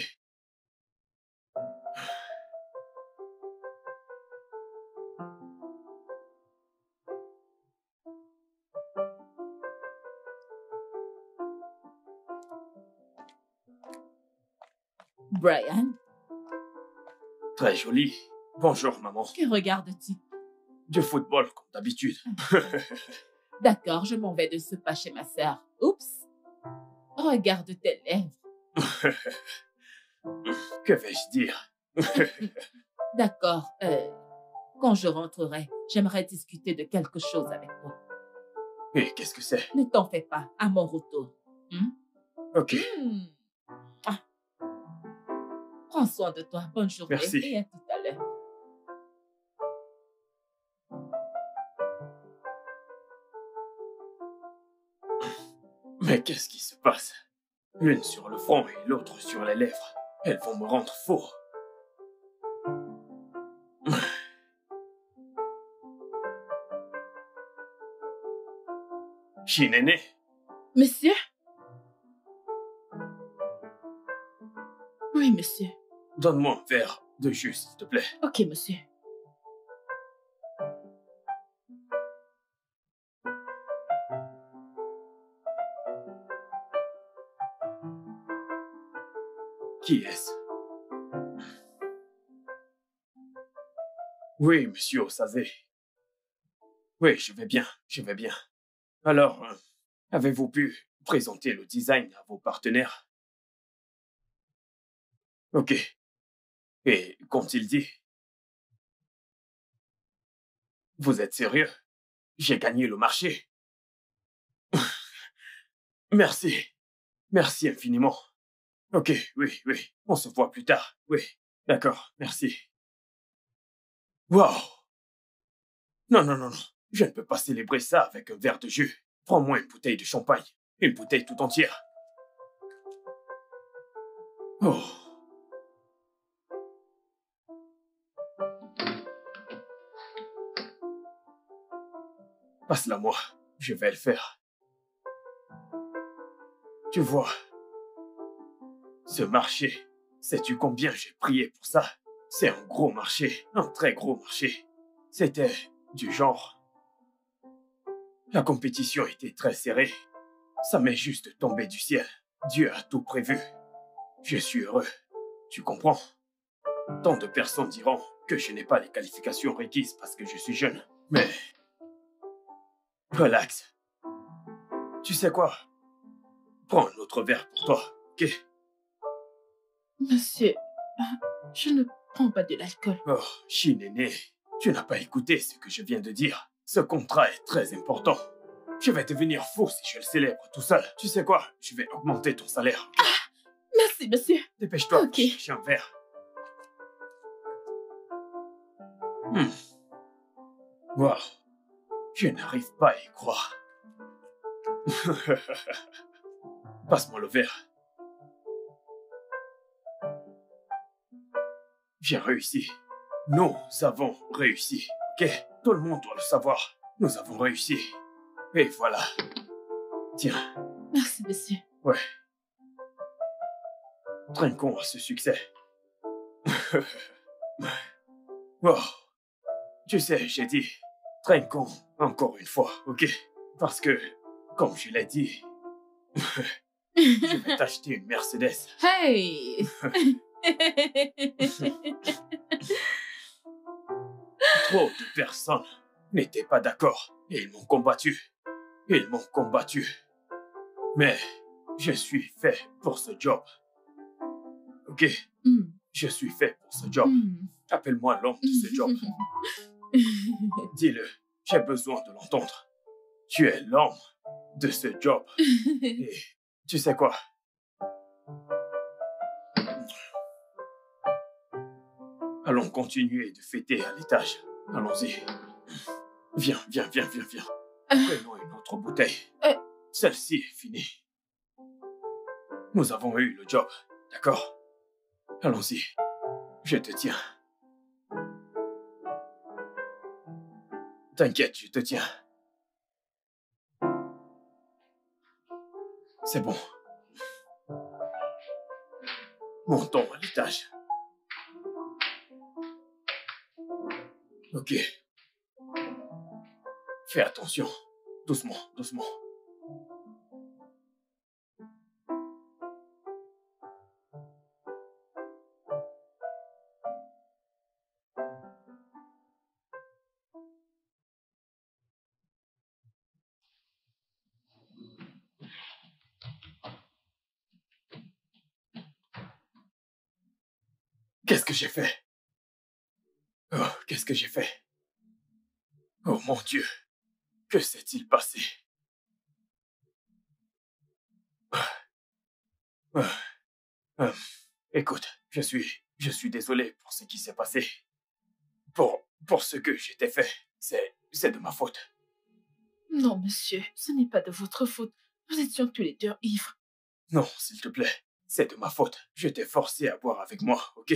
Brian, Très joli. Bonjour, maman. que regardes-tu? Du football, comme d'habitude. D'accord, je m'en vais de ce pas chez ma sœur. Oups. Regarde tes lèvres. Que vais-je dire? D'accord. Quand je rentrerai, j'aimerais discuter de quelque chose avec toi. Et qu'est-ce que c'est? Ne t'en fais pas, à mon retour. Ok. Ah. Prends soin de toi. Bonne journée. Merci. Et à tout à l'heure. Mais qu'est-ce qui se passe? L'une sur le front et l'autre sur les lèvres. Elles vont me rendre fou. Chinene, Monsieur? Oui, monsieur. donne-moi un verre de jus, s'il te plaît. Ok, monsieur. Qui est-ce? Oui, monsieur Osazé. Oui, je vais bien, je vais bien. Alors, avez-vous pu présenter le design à vos partenaires? Ok. Et qu'ont-ils dit? Vous êtes sérieux? J'ai gagné le marché. Merci. Merci infiniment. Ok, oui, oui. On se voit plus tard. Oui, d'accord, merci. Wow! Non, non, non, non. Je ne peux pas célébrer ça avec un verre de jus. Prends-moi une bouteille de champagne. Une bouteille tout entière. Oh. Passe-la moi. Je vais le faire. Tu vois, ce marché, sais-tu combien j'ai prié pour ça? C'est un gros marché, un très gros marché. C'était du genre... La compétition était très serrée. Ça m'est juste tombé du ciel. Dieu a tout prévu. Je suis heureux. Tu comprends? Tant de personnes diront que je n'ai pas les qualifications requises parce que je suis jeune. Mais... relax. Tu sais quoi? Prends un autre verre pour toi, ok? Monsieur, je ne prends pas de l'alcool. Oh, Shinene, tu n'as pas écouté ce que je viens de dire. Ce contrat est très important. Je vais devenir fou si je le célèbre tout seul. Tu sais quoi? Je vais augmenter ton salaire. Merci, monsieur. Dépêche-toi, Ok. chercher un verre. Wow, je n'arrive pas à y croire. Passe-moi le verre. J'ai réussi. Nous avons réussi, ok? Tout le monde doit le savoir. Nous avons réussi. Et voilà. Tiens. Merci, monsieur. Ouais. Trinquons à ce succès. Oh. Tu sais, j'ai dit, trinquons encore une fois, ok? Parce que, comme je l'ai dit, je vais t'acheter une Mercedes. Hey! Trop de personnes n'étaient pas d'accord et ils m'ont combattu. Ils m'ont combattu. Mais je suis fait pour ce job. Ok? Je suis fait pour ce job. Appelle-moi l'homme de ce job. Dis-le, j'ai besoin de l'entendre. Tu es l'homme de ce job. Et tu sais quoi? Allons continuer de fêter à l'étage. Allons-y. Viens, viens, viens, viens, viens. Prenons une autre bouteille. Celle-ci est finie. Nous avons eu le job, d'accord? Allons-y. Je te tiens. T'inquiète, je te tiens. C'est bon. Montons à l'étage. Ok. Fais attention. Doucement, doucement. Qu'est-ce que j'ai fait? Oh, qu'est-ce que j'ai fait? Oh mon Dieu, que s'est-il passé? Écoute, je suis désolé pour ce qui s'est passé. Pour ce que j'ai fait. C'est de ma faute. Non, monsieur, ce n'est pas de votre faute. Nous étions tous les deux ivres. Non, s'il te plaît, c'est de ma faute. Je t'ai forcé à boire avec moi, ok?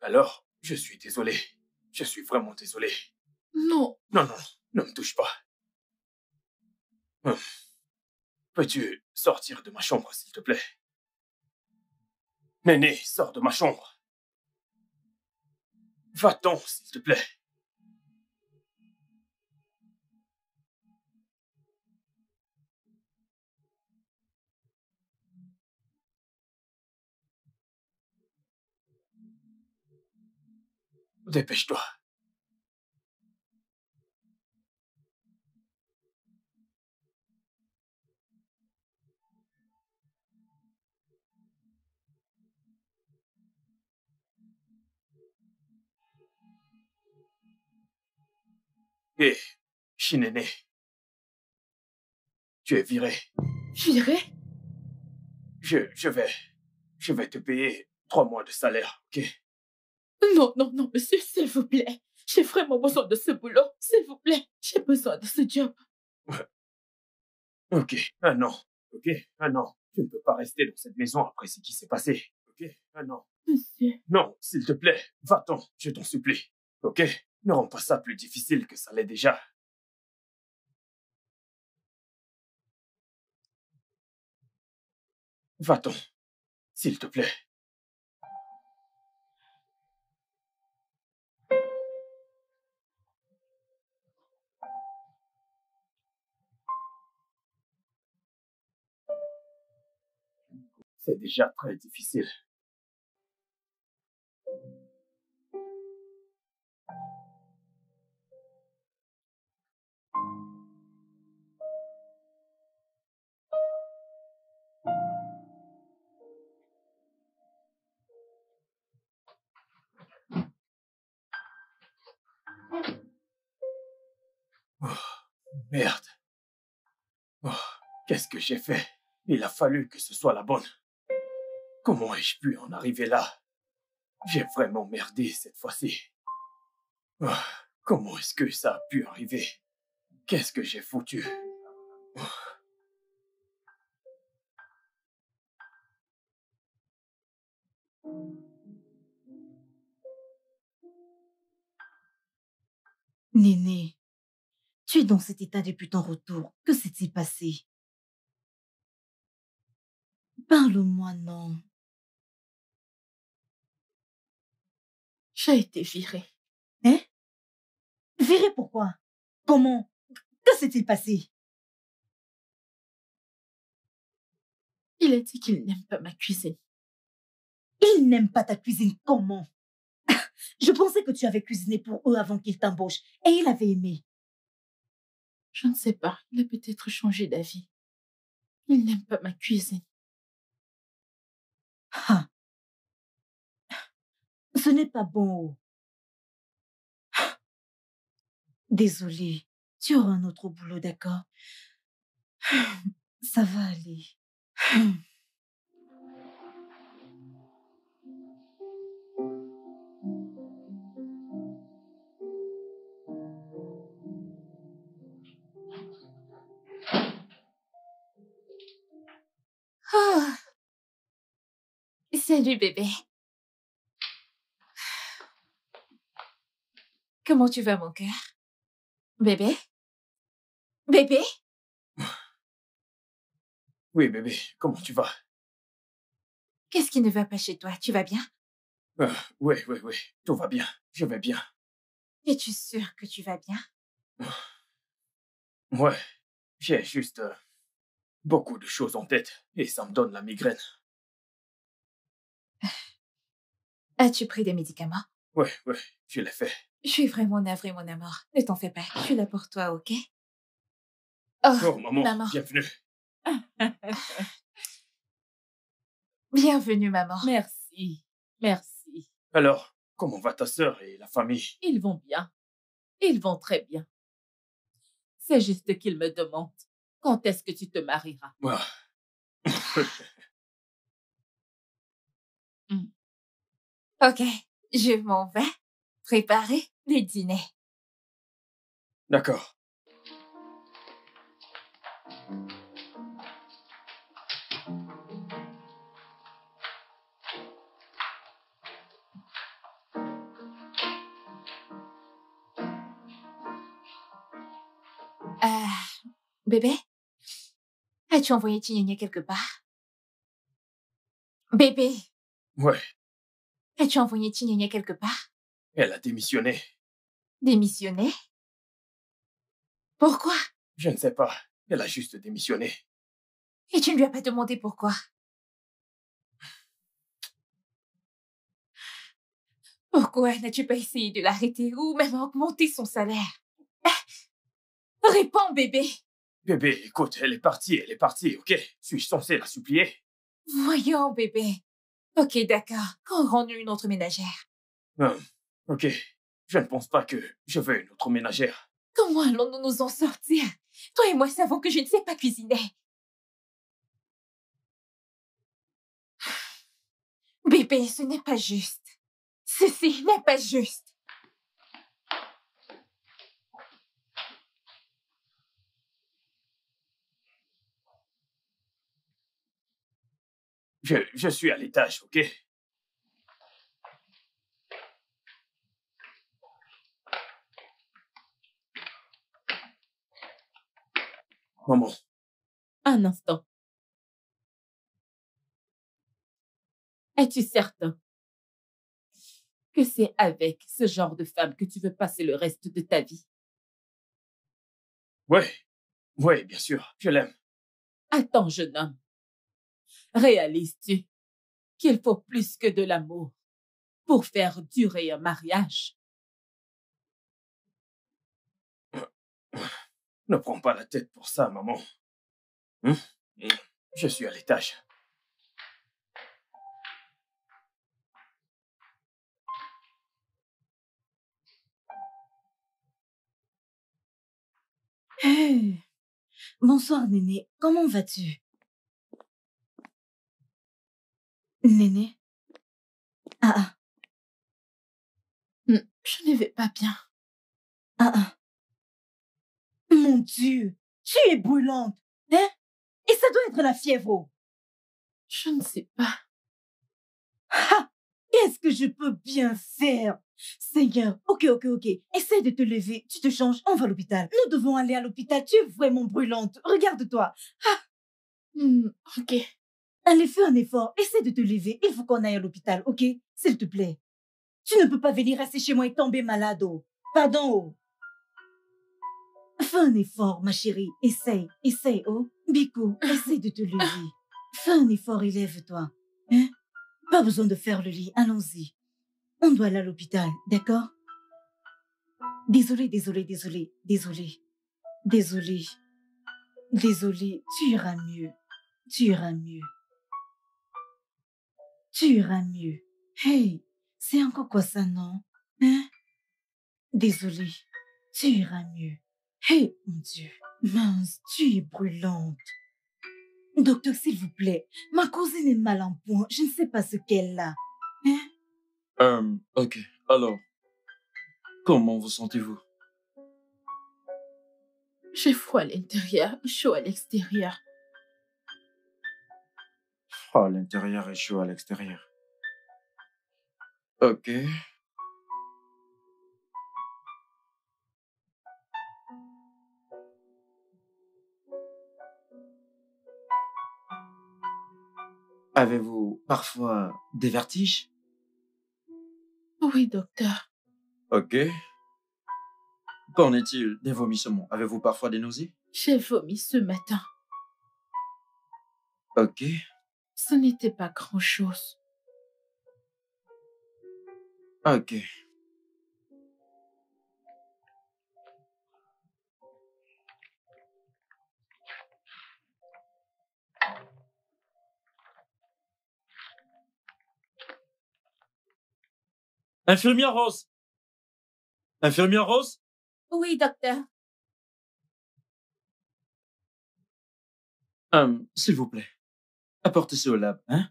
Alors, je suis désolé. Je suis vraiment désolé. Non. Non, non, ne me touche pas. Peux-tu sortir de ma chambre, s'il te plaît? Néné, sors de ma chambre. Va-t'en, s'il te plaît. Dépêche-toi. Hé, Shinene, tu es viré. Viré? Je Je vais te payer 3 mois de salaire, ok? Non, non, non, monsieur, s'il vous plaît. J'ai vraiment besoin de ce boulot. S'il vous plaît, j'ai besoin de ce job. Ok, un an. Ok, un an. Tu ne peux pas rester dans cette maison après ce qui s'est passé. Ok, un an. Monsieur. Non, s'il te plaît, va-t'en, je t'en supplie. Ok? Ne rends pas ça plus difficile que ça l'est déjà. Va-t'en, s'il te plaît. C'est déjà très difficile. Oh, merde. Oh, qu'est-ce que j'ai fait? Il a fallu que ce soit la bonne. Comment ai-je pu en arriver là? J'ai vraiment merdé cette fois-ci. Oh, comment est-ce que ça a pu arriver? Qu'est-ce que j'ai foutu? Oh. Néné, tu es dans cet état depuis ton retour. Que s'est-il passé? Parle-moi, non. J'ai été virée. Hein? Viré pourquoi? Comment? Que s'est-il passé? Il a dit qu'il n'aime pas ma cuisine. Il n'aime pas ta cuisine. Comment? Je pensais que tu avais cuisiné pour eux avant qu'il t'embauche et il avait aimé. Je ne sais pas. Il a peut-être changé d'avis. Il n'aime pas ma cuisine. Ah. Ce n'est pas bon. Désolée. Tu auras un autre boulot, d'accord? Ça va aller. Oh. Salut bébé. Comment tu vas mon cœur? Bébé? Bébé? Oui, bébé, comment tu vas? Qu'est-ce qui ne va pas chez toi? Tu vas bien? Oui, tout va bien, je vais bien. Es-tu sûr que tu vas bien? Ouais, j'ai juste beaucoup de choses en tête et ça me donne la migraine. As-tu pris des médicaments? Ouais, je l'ai fait. Je suis vraiment navrée, mon amour. Ne t'en fais pas. Je suis là pour toi, ok? Oh, maman, bienvenue. Bienvenue, maman. Merci, merci. Alors, comment va ta sœur et la famille? Ils vont bien. Ils vont très bien. C'est juste qu'ils me demandent quand est-ce que tu te marieras. Ah. Ok, je m'en vais préparer le dîner. D'accord. Bébé? As-tu envoyé Tignagna quelque part? Bébé? Ouais, As-tu envoyé Tignagna quelque part? elle a démissionné. Démissionné? Pourquoi? Je ne sais pas, elle a juste démissionné. Et tu ne lui as pas demandé pourquoi? Pourquoi n'as-tu pas essayé de l'arrêter ou même augmenter son salaire? Réponds, bébé! Bébé, écoute, elle est partie, ok? Suis-je censé la supplier? Voyons, bébé. Ok, d'accord. Rends-nous une autre ménagère. Ok, je ne pense pas que je veux une autre ménagère. Comment allons-nous nous en sortir? Toi et moi savons que je ne sais pas cuisiner. Bébé, ce n'est pas juste. Ceci n'est pas juste. Je suis à l'étage, ok? Maman, Un instant. Es-tu certain que c'est avec ce genre de femme que tu veux passer le reste de ta vie? ouais, bien sûr, je l'aime. Attends, jeune homme. Réalises-tu qu'il faut plus que de l'amour pour faire durer un mariage? Ne prends pas la tête pour ça, maman. Je suis à l'étage. Hey, bonsoir, Néné. Comment vas-tu? Néné? Ah. Je ne vais pas bien. Ah. Mon Dieu, tu es brûlante, hein? Et ça doit être la fièvre. Je ne sais pas. Ah, qu'est-ce que je peux bien faire? Seigneur, ok. Essaie de te lever, tu te changes, on va à l'hôpital. Nous devons aller à l'hôpital, tu es vraiment brûlante. Regarde-toi. Ok. Allez, fais un effort, essaie de te lever. Il faut qu'on aille à l'hôpital, ok? S'il te plaît. Tu ne peux pas venir rester chez moi et tomber malade. Pardon. Fais un effort, ma chérie. Essaye, oh. Biko, essaye de te lever. Fais un effort et lève-toi. Hein? Pas besoin de faire le lit, allons-y. On doit aller à l'hôpital, d'accord? Désolée. Tu iras mieux. Hey, c'est encore quoi ça, non? Hein? Désolée, tu iras mieux. Hey, mon Dieu, mince, tu es brûlante. Docteur, s'il vous plaît, ma cousine est mal en point. Je ne sais pas ce qu'elle a. Hein? Ok. Alors, comment vous sentez-vous? J'ai froid à l'intérieur, chaud à l'extérieur. Froid à l'intérieur et chaud à l'extérieur. Ok. Avez-vous parfois des vertiges? Oui, docteur. Ok. Qu'en est-il des vomissements? Avez-vous parfois des nausées? J'ai vomi ce matin. Ok. Ce n'était pas grand-chose. Ok. Infirmière Rose! Infirmière Rose? Oui, docteur. S'il vous plaît, apportez-ce au lab, hein?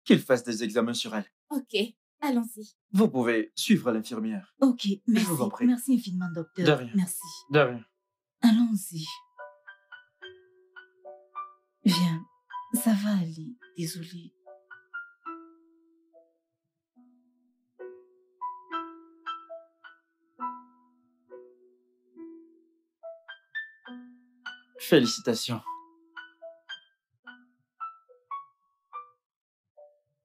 Qu'il fasse des examens sur elle. Ok, allons-y. Vous pouvez suivre l'infirmière. Ok, merci. vous en prie. Merci infiniment, docteur. De rien. Merci. De rien. Allons-y. Viens, ça va aller. Désolée. Félicitations.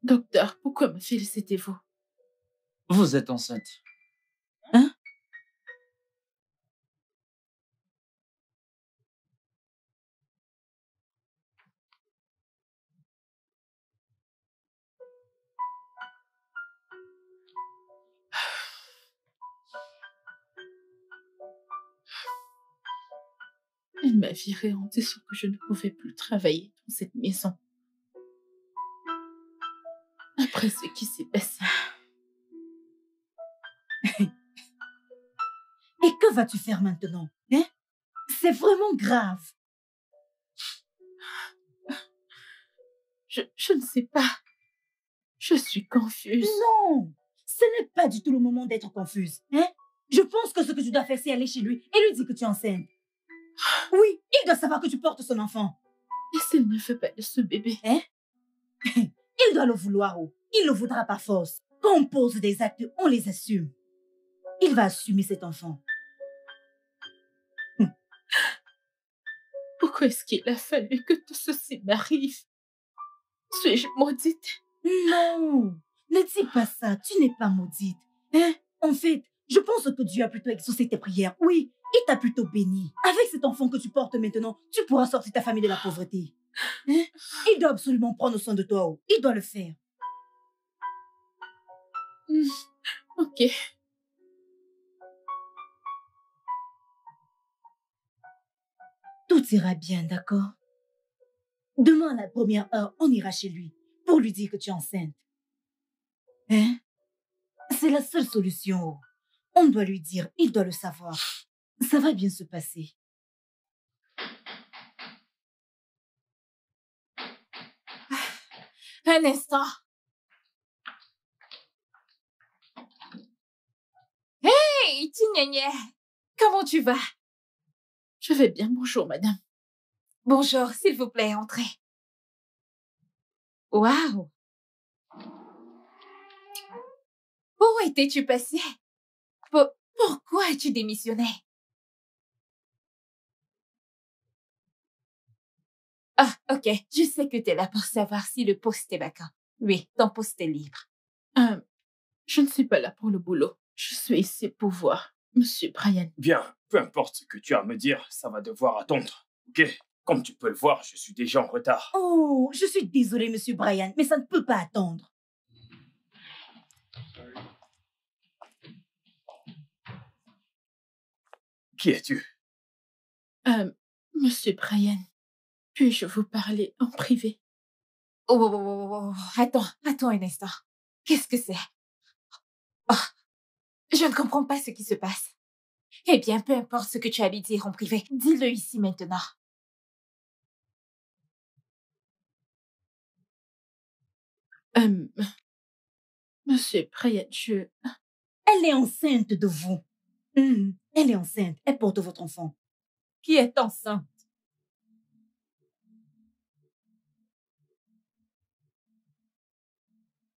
Docteur, pourquoi me félicitez-vous? Vous êtes enceinte. Hein? Il m'a virée en disant que je ne pouvais plus travailler dans cette maison. Après ce qui s'est passé. Et que vas-tu faire maintenant? Hein? C'est vraiment grave. Je ne sais pas. Je suis confuse. Non, ce n'est pas du tout le moment d'être confuse. Hein? Je pense que ce que tu dois faire, c'est aller chez lui et lui dire que tu es enceinte. Oui, il doit savoir que tu portes son enfant. Et s'il ne veut pas de ce bébé? Hein? Il doit le vouloir. Oh. Il le voudra par force. Quand on pose des actes, on les assume. Il va assumer cet enfant. Pourquoi est-ce qu'il a fallu que tout ceci m'arrive? Suis-je maudite? Non, ne dis pas ça. Tu n'es pas maudite. Hein? En fait, je pense que Dieu a plutôt exaucé tes prières. Oui, il t'a plutôt béni. Avec cet enfant que tu portes maintenant, tu pourras sortir ta famille de la pauvreté. Hein? Il doit absolument prendre soin de toi. Oh. Il doit le faire. Ok. Tout ira bien, d'accord? Demain, à la première heure, on ira chez lui pour lui dire que tu es enceinte. Hein? C'est la seule solution. On doit lui dire, il doit le savoir. Ça va bien se passer. Un instant. Hey, Tignagné, comment tu vas? Je vais bien, bonjour, madame. Bonjour, s'il vous plaît, entrez. Waouh! Où étais-tu passé? Pourquoi as-tu démissionné? Ah, ok, je sais que tu es là pour savoir si le poste est vacant. Oui, ton poste est libre. Je ne suis pas là pour le boulot. Je suis ici pour voir Monsieur Brian. Bien, peu importe ce que tu as à me dire, ça va devoir attendre. Ok? Comme tu peux le voir, je suis déjà en retard. Oh, je suis désolée, Monsieur Brian, mais ça ne peut pas attendre. Qui es-tu? Monsieur Brian, puis-je vous parler en privé? Oh, attends un instant. Qu'est-ce que c'est? Oh, je ne comprends pas ce qui se passe. Eh bien, peu importe ce que tu as à lui dire en privé, dis-le ici maintenant. Monsieur Brian, Elle est enceinte de vous. Elle est enceinte. Elle porte votre enfant. Qui est enceinte?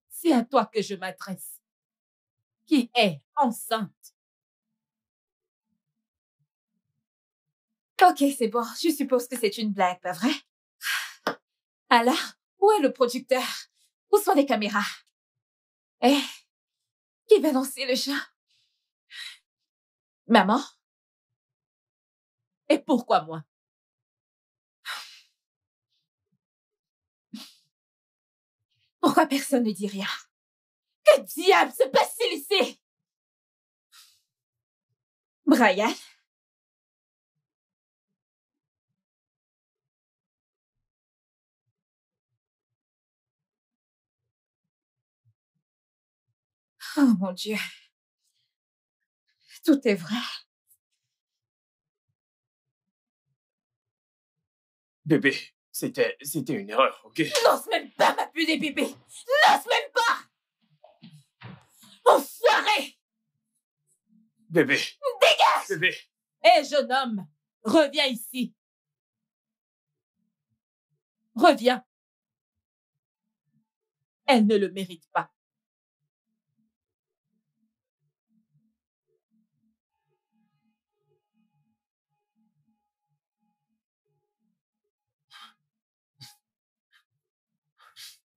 C'est à toi que je m'adresse. Qui est enceinte? Ok, c'est bon. Je suppose que c'est une blague, pas vrai? Alors, où est le producteur? Où sont les caméras? Eh, qui va lancer le chat? Maman? Et pourquoi moi? Pourquoi personne ne dit rien? Que diable se passe-t-il ici? Brian? Oh mon Dieu. Tout est vrai. Bébé, c'était une erreur, ok? N'ose même pas m'appeler bébé. N'ose même pas. Enfoiré. Bébé, Dégage. bébé. Hé, jeune homme, reviens ici. Reviens. Elle ne le mérite pas.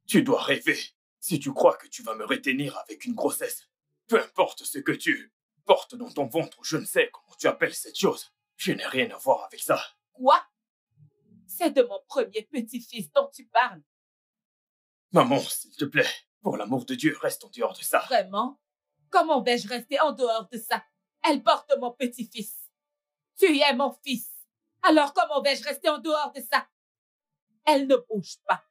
Tu dois rêver. Si tu crois que tu vas me retenir avec une grossesse, peu importe ce que tu portes dans ton ventre, je ne sais comment tu appelles cette chose. Je n'ai rien à voir avec ça. Quoi? C'est de mon premier petit-fils dont tu parles. Maman, s'il te plaît, pour l'amour de Dieu, reste en dehors de ça. Vraiment? Comment vais-je rester en dehors de ça? Elle porte mon petit-fils. Tu es mon fils. Alors comment vais-je rester en dehors de ça? Elle ne bouge pas.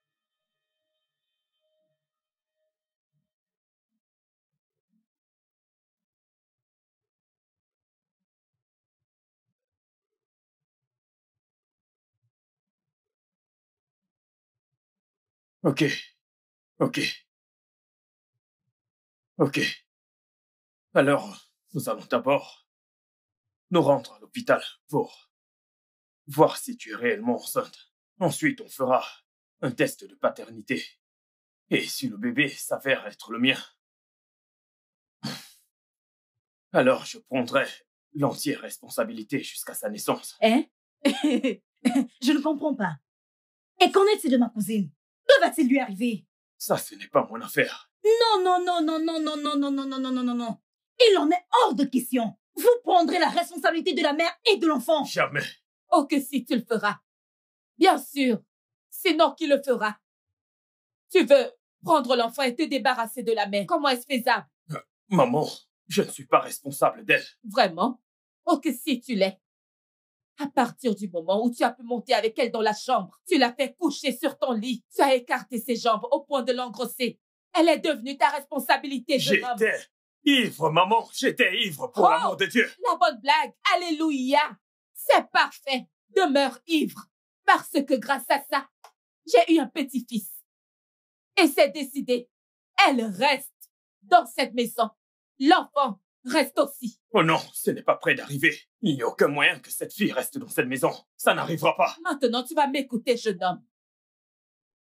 Ok, ok. Ok. Alors, nous allons d'abord nous rendre à l'hôpital pour voir si tu es réellement enceinte. Ensuite, on fera un test de paternité. Et si le bébé s'avère être le mien, alors je prendrai l'entière responsabilité jusqu'à sa naissance. Hein? Je ne comprends pas. Et qu'en est-il de ma cousine? Que va-t-il lui arriver? Ça, ce n'est pas mon affaire. Non, non, non, non, non, non, non, non, non, non, non, non, non, non. Il en est hors de question. Vous prendrez la responsabilité de la mère et de l'enfant. Jamais. Oh, que si tu le feras. Bien sûr. Sinon, qui le fera? Tu veux prendre l'enfant et te débarrasser de la mère. Comment est-ce faisable? Maman, je ne suis pas responsable d'elle. Vraiment? Oh, que si tu l'es. À partir du moment où tu as pu monter avec elle dans la chambre, tu l'as fait coucher sur ton lit, tu as écarté ses jambes au point de l'engrosser. Elle est devenue ta responsabilité, jeune homme. J'étais ivre, maman. J'étais ivre, pour l'amour de Dieu. La bonne blague. Alléluia. C'est parfait. Demeure ivre. Parce que grâce à ça, j'ai eu un petit-fils. Et c'est décidé. Elle reste dans cette maison. L'enfant reste aussi. Oh non, ce n'est pas près d'arriver. Il n'y a aucun moyen que cette fille reste dans cette maison. Ça n'arrivera pas. Maintenant, tu vas m'écouter, jeune homme.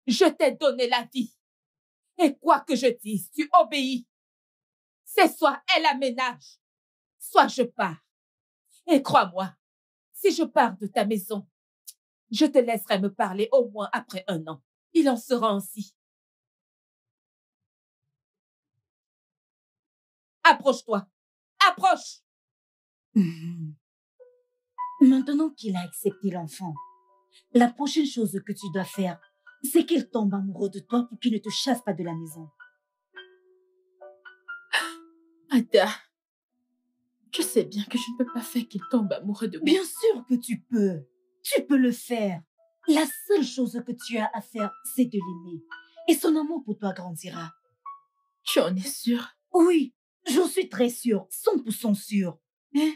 Je t'ai donné la vie. Et quoi que je dise, tu obéis. C'est soit elle aménage, soit je pars. Et crois-moi, si je pars de ta maison, je te laisserai me parler au moins après 1 an. Il en sera ainsi. Approche-toi. Approche. Maintenant qu'il a accepté l'enfant, la prochaine chose que tu dois faire, c'est qu'il tombe amoureux de toi pour qu'il ne te chasse pas de la maison. Ada, je sais bien que je ne peux pas faire qu'il tombe amoureux de moi. Bien sûr que tu peux. Tu peux le faire. La seule chose que tu as à faire, c'est de l'aimer. Et son amour pour toi grandira. Tu en es sûre? Oui, j'en suis très sûre. 100% sûre. Hein?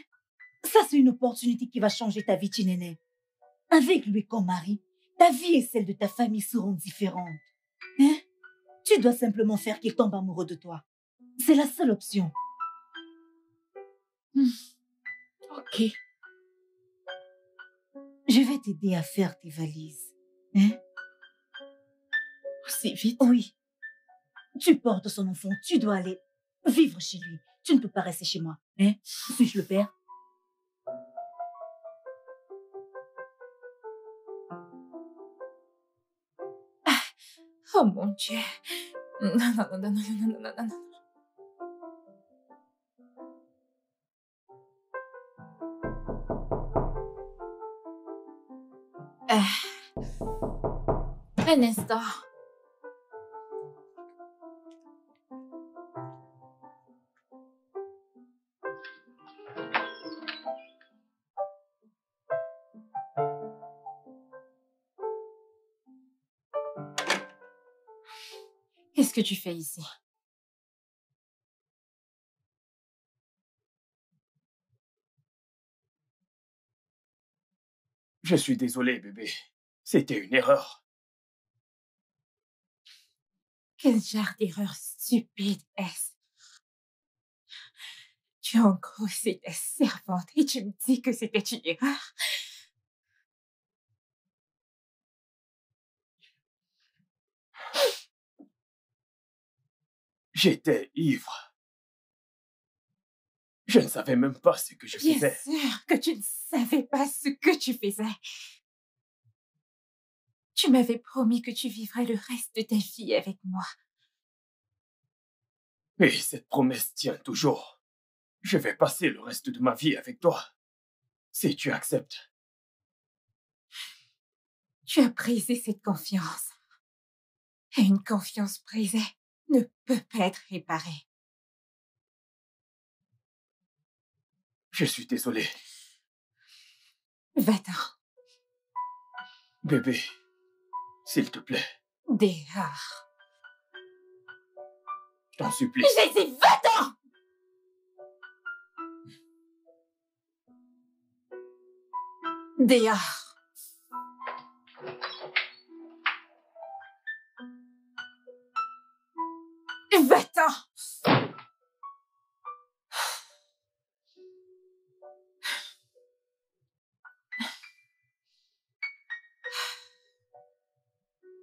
Ça, c'est une opportunité qui va changer ta vie, Chinene. Avec lui comme mari, ta vie et celle de ta famille seront différentes. Hein? Tu dois simplement faire qu'il tombe amoureux de toi. C'est la seule option. Ok. Je vais t'aider à faire tes valises. Hein? Aussi vite? Oui. Tu portes son enfant, tu dois aller vivre chez lui. Tu ne peux pas rester chez moi. Hein? Suis-je le père? Oh mon Dieu. Non, non, non, non, non, non, non, non, non. Un instant. Qu'est-ce que tu fais ici? Je suis désolé, bébé. C'était une erreur. Quel genre d'erreur stupide est-ce? Tu as engrossé ta servante et tu me dis que c'était une erreur? J'étais ivre. Je ne savais même pas ce que je Bien faisais. sûr que tu ne savais pas ce que tu faisais. Tu m'avais promis que tu vivrais le reste de ta vie avec moi. Et cette promesse tient toujours. Je vais passer le reste de ma vie avec toi. Si tu acceptes. Tu as brisé cette confiance. Et une confiance brisée ne peut pas être réparée. Je suis désolé. Va-t'en. Bébé, s'il te plaît, Dehors. je t'en supplie. J'ai dit va-t'en! Dehors. Va-t'en!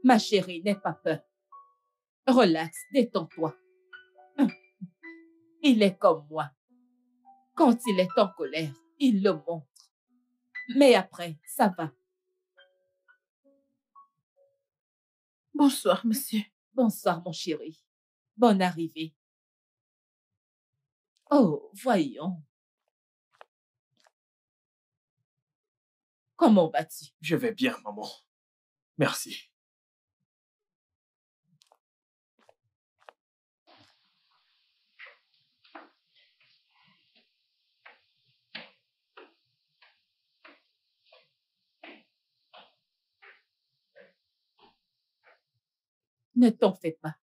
Ma chérie, n'aie pas peur. Relax, détends-toi. Il est comme moi. Quand il est en colère, il le montre. Mais après, ça va. Bonsoir, monsieur. Bonsoir, mon chéri. Bonne arrivée. Oh, voyons. Comment vas-tu? Je vais bien, maman. Merci. Ne t'en fais pas.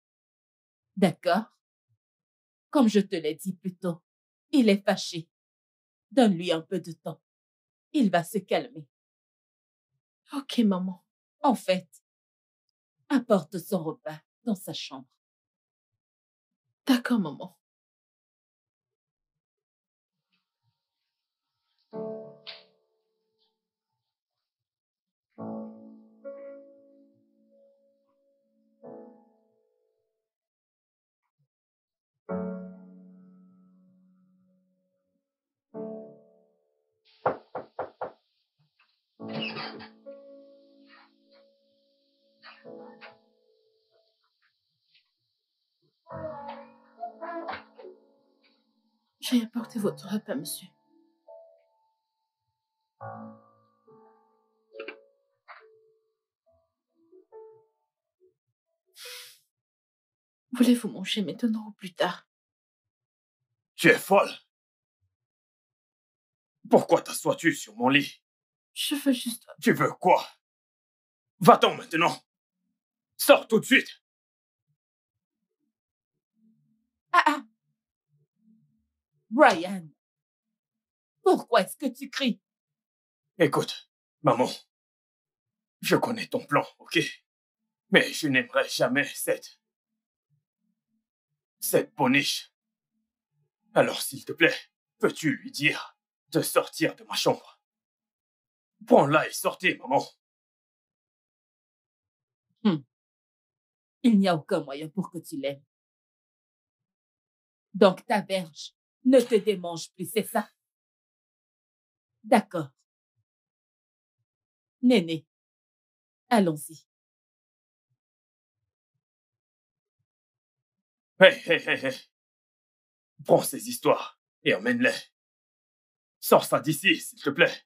D'accord? Comme je te l'ai dit plus tôt, il est fâché. Donne-lui un peu de temps. Il va se calmer. Ok, maman. En fait, apporte son repas dans sa chambre. D'accord, maman. J'ai apporté votre repas, monsieur. Voulez-vous manger maintenant ou plus tard? Tu es folle. Pourquoi t'assois-tu sur mon lit? Je veux juste... Tu veux quoi? Va-t'en maintenant. Sors tout de suite. Ah! Brian, pourquoi est-ce que tu cries? Écoute, maman. Je connais ton plan, ok? Mais je n'aimerais jamais cette poniche. Alors, s'il te plaît, peux-tu lui dire de sortir de ma chambre? Prends-la et sortez, maman. Il n'y a aucun moyen pour que tu l'aimes. Donc ta verge ne te démange plus, c'est ça? D'accord. Néné, allons-y. Hey. Prends ces histoires et emmène-les. Sors ça d'ici, s'il te plaît.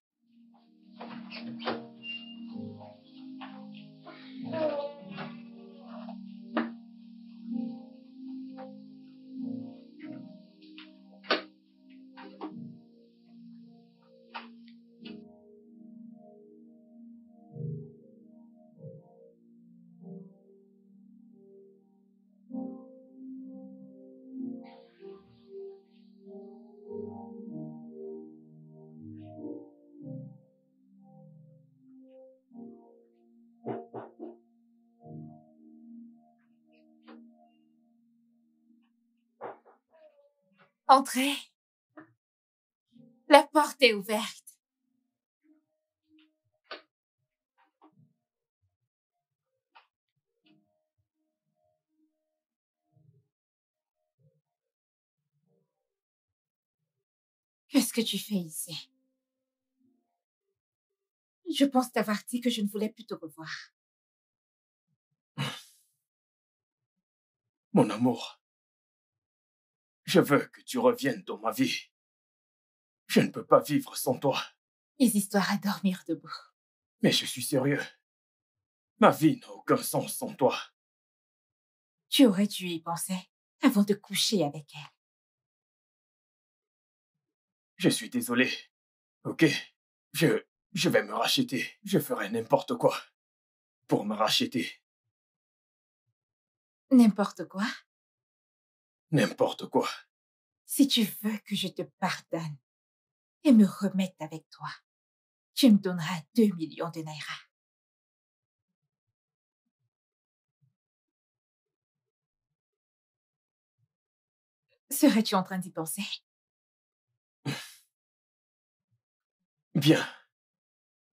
Entrez. La porte est ouverte. Qu'est-ce que tu fais ici? Je pense t'avoir dit que je ne voulais plus te revoir. Mon amour, je veux que tu reviennes dans ma vie. Je ne peux pas vivre sans toi. Les histoires à dormir debout. Mais je suis sérieux. Ma vie n'a aucun sens sans toi. Tu aurais dû y penser avant de coucher avec elle. Je suis désolé. Ok? Je vais me racheter. Je ferai n'importe quoi pour me racheter. N'importe quoi? N'importe quoi. Si tu veux que je te pardonne et me remette avec toi, tu me donneras 2 millions de naira. Serais-tu en train d'y penser? Bien.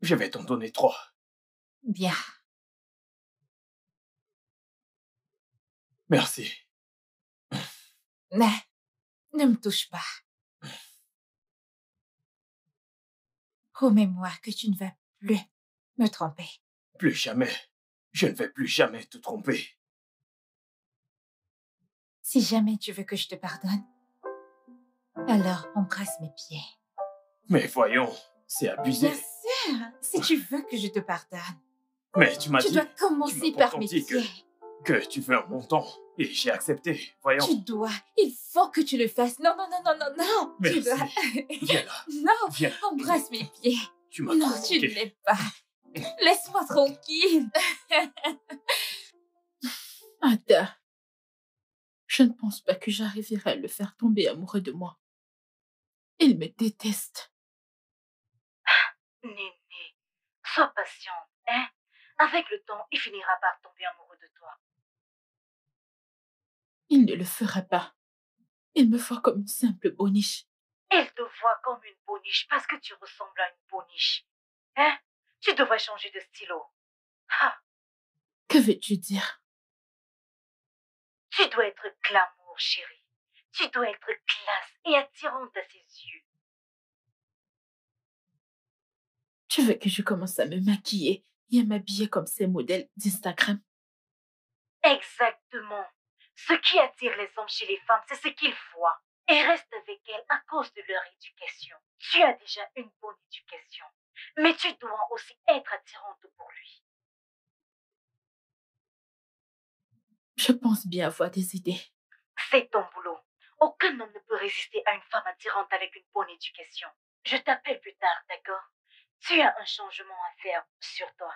Je vais t'en donner 3. Bien. Merci. Ne me touche pas. Promets-moi que tu ne vas plus me tromper. Plus jamais. Je ne vais plus jamais te tromper. Si jamais tu veux que je te pardonne, alors embrasse mes pieds. Mais voyons, c'est abusé. Bien sûr, si tu veux que je te pardonne. Mais tu m'as dit... Tu dois commencer par mes pieds. Que tu veux un montant. Et j'ai accepté, voyons. Tu dois. Il faut que tu le fasses. Non, non, non, non, non, non. Merci. Tu dois. Viens là. Non, Viens. embrasse mes pieds. Tu m'as Non, provoqué. tu ne l'es pas. Laisse-moi tranquille. Ada, je ne pense pas que j'arriverai à le faire tomber amoureux de moi. Il me déteste. Néné, sois patiente, hein? Avec le temps, il finira par tomber amoureux de toi. Il ne le fera pas. Il me voit comme une simple boniche. Elle te voit comme une boniche parce que tu ressembles à une boniche. Hein? Tu devrais changer de stylo. Ah, Que veux-tu dire? tu dois être glamour, chérie. Tu dois être classe et attirante à ses yeux. Tu veux que je commence à me maquiller et à m'habiller comme ces modèles d'Instagram? Exactement. Ce qui attire les hommes chez les femmes, c'est ce qu'ils voient. Et restent avec elles à cause de leur éducation. Tu as déjà une bonne éducation. Mais tu dois aussi être attirante pour lui. Je pense bien avoir des idées. C'est ton boulot. Aucun homme ne peut résister à une femme attirante avec une bonne éducation. Je t'appelle plus tard, d'accord? Tu as un changement à faire sur toi.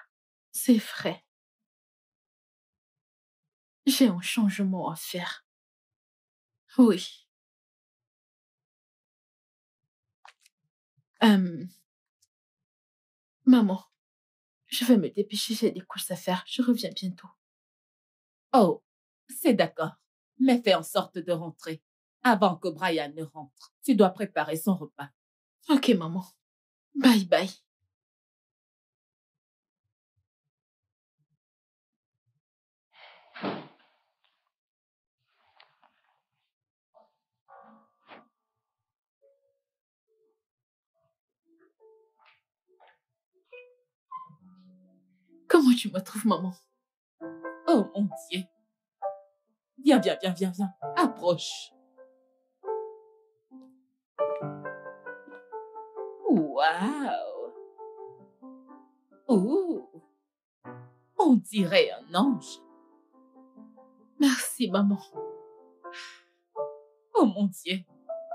C'est vrai. J'ai un changement à faire. Oui. Maman, je vais me dépêcher, j'ai des courses à faire. Je reviens bientôt. Oh, c'est d'accord. Mais fais en sorte de rentrer. Avant que Brian ne rentre, tu dois préparer son repas. Ok, maman. Bye bye. Comment tu me trouves, maman? Oh mon Dieu. Viens, viens, viens, viens, viens. Approche. Waouh. Ouh. On dirait un ange. Merci, maman. Oh mon Dieu.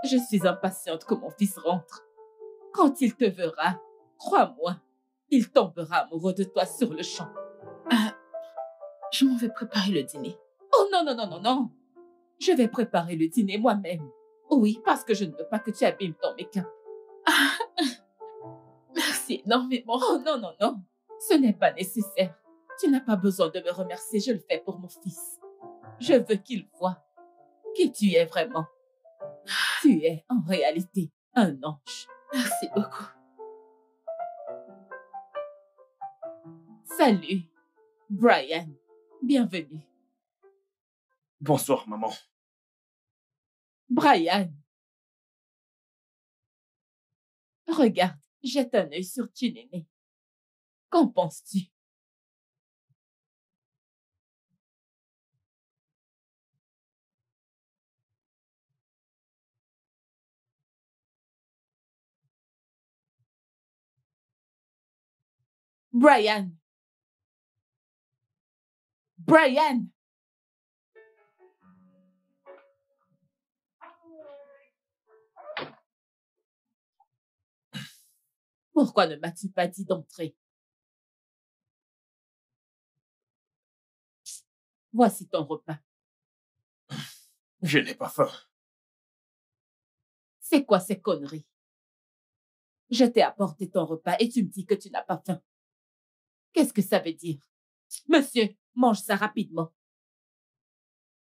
Je suis impatiente que mon fils rentre. Quand il te verra, crois-moi, il tombera amoureux de toi sur le champ. Je m'en vais préparer le dîner. Oh non, non, non, non, non. Je vais préparer le dîner moi-même. Oui, parce que je ne veux pas que tu abîmes ton make-up. Merci énormément. Oh non, non, non. Ce n'est pas nécessaire. Tu n'as pas besoin de me remercier, je le fais pour mon fils. Je veux qu'il voie qui tu es vraiment. Tu es en réalité un ange. Merci beaucoup. Salut, Brian. Bienvenue. Bonsoir, maman. Brian. Regarde, jette un œil sur Chinene. Qu'en penses-tu? Brian. Brian. Pourquoi ne m'as-tu pas dit d'entrer? Voici ton repas. Je n'ai pas faim. C'est quoi ces conneries? Je t'ai apporté ton repas et tu me dis que tu n'as pas faim. Qu'est-ce que ça veut dire? Monsieur, mange ça rapidement.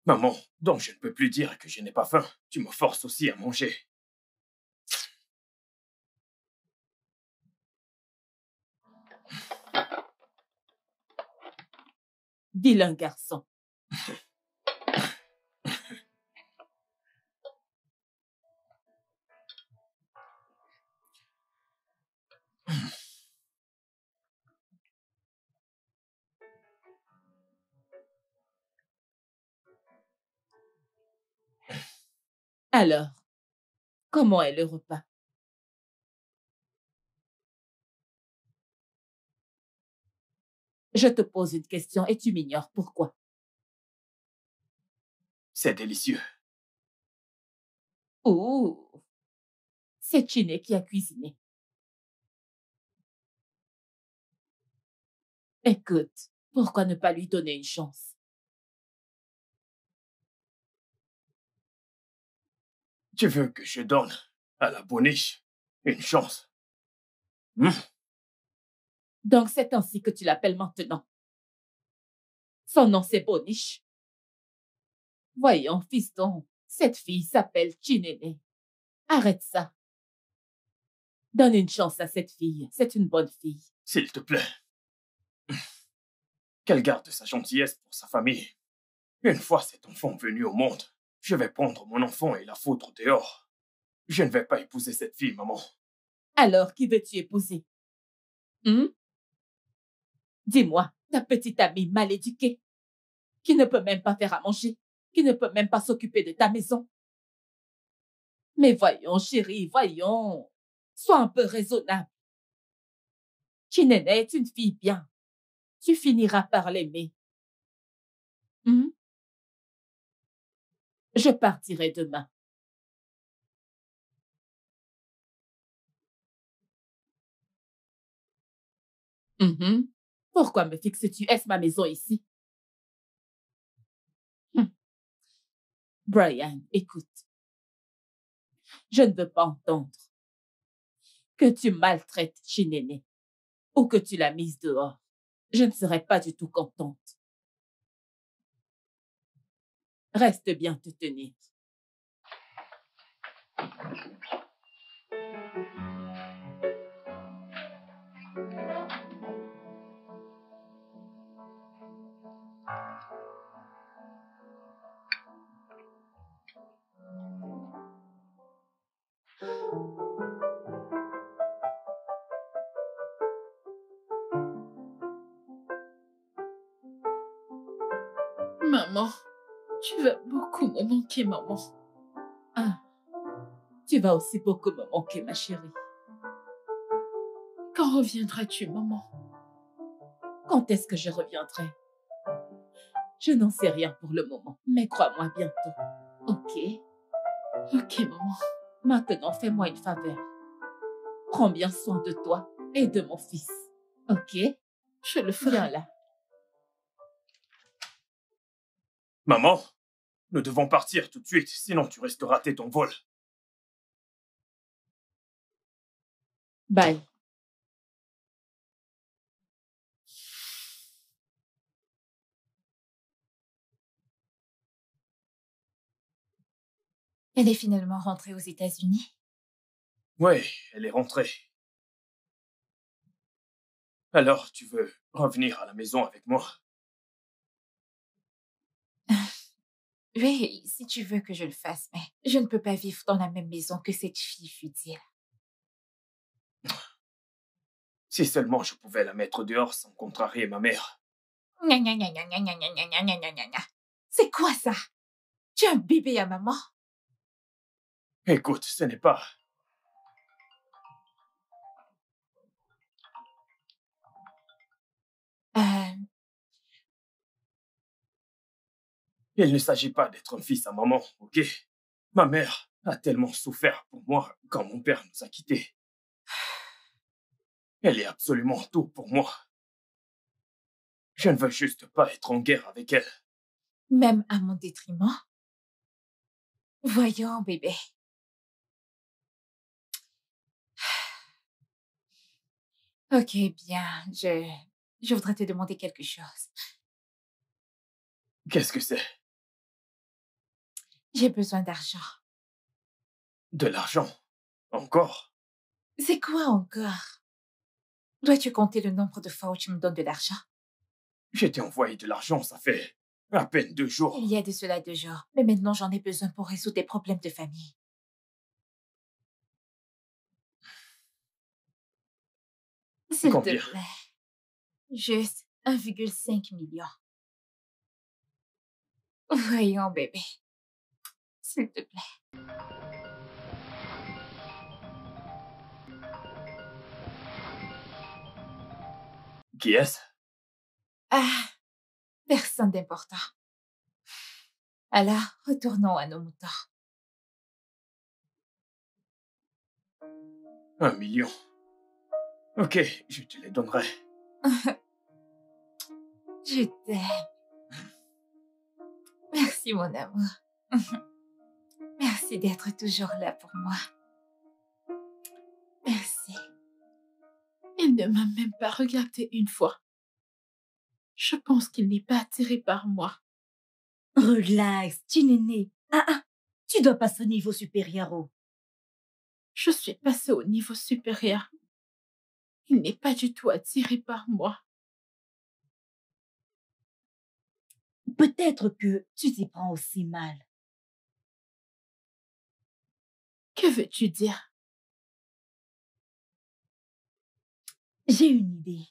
Maman, donc je ne peux plus dire que je n'ai pas faim. Tu me forces aussi à manger. Vilain garçon. Alors, comment est le repas? Je te pose une question et tu m'ignores. Pourquoi? C'est délicieux. Oh, c'est Chiné qui a cuisiné. Écoute, pourquoi ne pas lui donner une chance? Tu veux que je donne à la boniche une chance? Donc c'est ainsi que tu l'appelles maintenant. Son nom c'est Boniche. Voyons, fiston, cette fille s'appelle Chinéné. Arrête ça. Donne une chance à cette fille. C'est une bonne fille. S'il te plaît. Qu'elle garde sa gentillesse pour sa famille. Une fois cet enfant venu au monde, je vais prendre mon enfant et la foutre dehors. Je ne vais pas épouser cette fille, maman. Alors, qui veux-tu épouser? Dis-moi, ta petite amie mal éduquée, qui ne peut même pas faire à manger, qui ne peut même pas s'occuper de ta maison. Mais voyons, chérie, voyons. Sois un peu raisonnable. Chinéné est une fille bien. Tu finiras par l'aimer. Je partirai demain. Pourquoi me fixes-tu? Est-ce ma maison ici? Brian, écoute. Je ne veux pas entendre que tu maltraites Chinéné ou que tu l'as mise dehors. Je ne serai pas du tout contente. Reste bien te tenir. Maman, tu vas beaucoup me manquer, maman. Ah, tu vas aussi beaucoup me manquer, ma chérie. Quand reviendras-tu, maman? Quand est-ce que je reviendrai? Je n'en sais rien pour le moment, mais crois-moi bientôt. Ok? Ok, maman. Maintenant, fais-moi une faveur. Prends bien soin de toi et de mon fils. Ok? Je le ferai. Viens là. Maman, nous devons partir tout de suite, sinon tu risques de rater ton vol. Bye. Elle est finalement rentrée aux États-Unis? Oui, elle est rentrée. Alors, tu veux revenir à la maison avec moi? Oui, si tu veux que je le fasse, mais je ne peux pas vivre dans la même maison que cette fille futile. Si seulement je pouvais la mettre dehors sans contrarier ma mère. Gna gna gna gna gna gna gna gna gna gna gna gna. C'est quoi ça? Tu as un bébé à maman? Écoute, ce n'est pas... Il ne s'agit pas d'être un fils à maman, ok? Ma mère a tellement souffert pour moi quand mon père nous a quittés. Elle est absolument tout pour moi. Je ne veux juste pas être en guerre avec elle. Même à mon détriment? Voyons, bébé. Ok, bien, je voudrais te demander quelque chose. Qu'est-ce que c'est? J'ai besoin d'argent. De l'argent? Encore? C'est quoi encore? Dois-tu compter le nombre de fois où tu me donnes de l'argent? Je t'ai envoyé de l'argent, ça fait à peine 2 jours. Il y a de cela 2 jours, mais maintenant j'en ai besoin pour résoudre des problèmes de famille. S'il te Combien? plaît. Juste 1,5 million. Voyons, bébé. S'il te plaît. Qui est-ce? Ah, personne d'important. Alors, retournons à nos moutons. 1 million. Ok, je te les donnerai. Je t'aime. Merci, mon amour. Merci d'être toujours là pour moi. Merci. Il ne m'a même pas regardé une fois. Je pense qu'il n'est pas attiré par moi. Relax, Chinene. Tu dois passer au niveau supérieur. Oh. Je suis passée au niveau supérieur. Il n'est pas du tout attiré par moi. Peut-être que tu t'y prends aussi mal. Que veux-tu dire? J'ai une idée.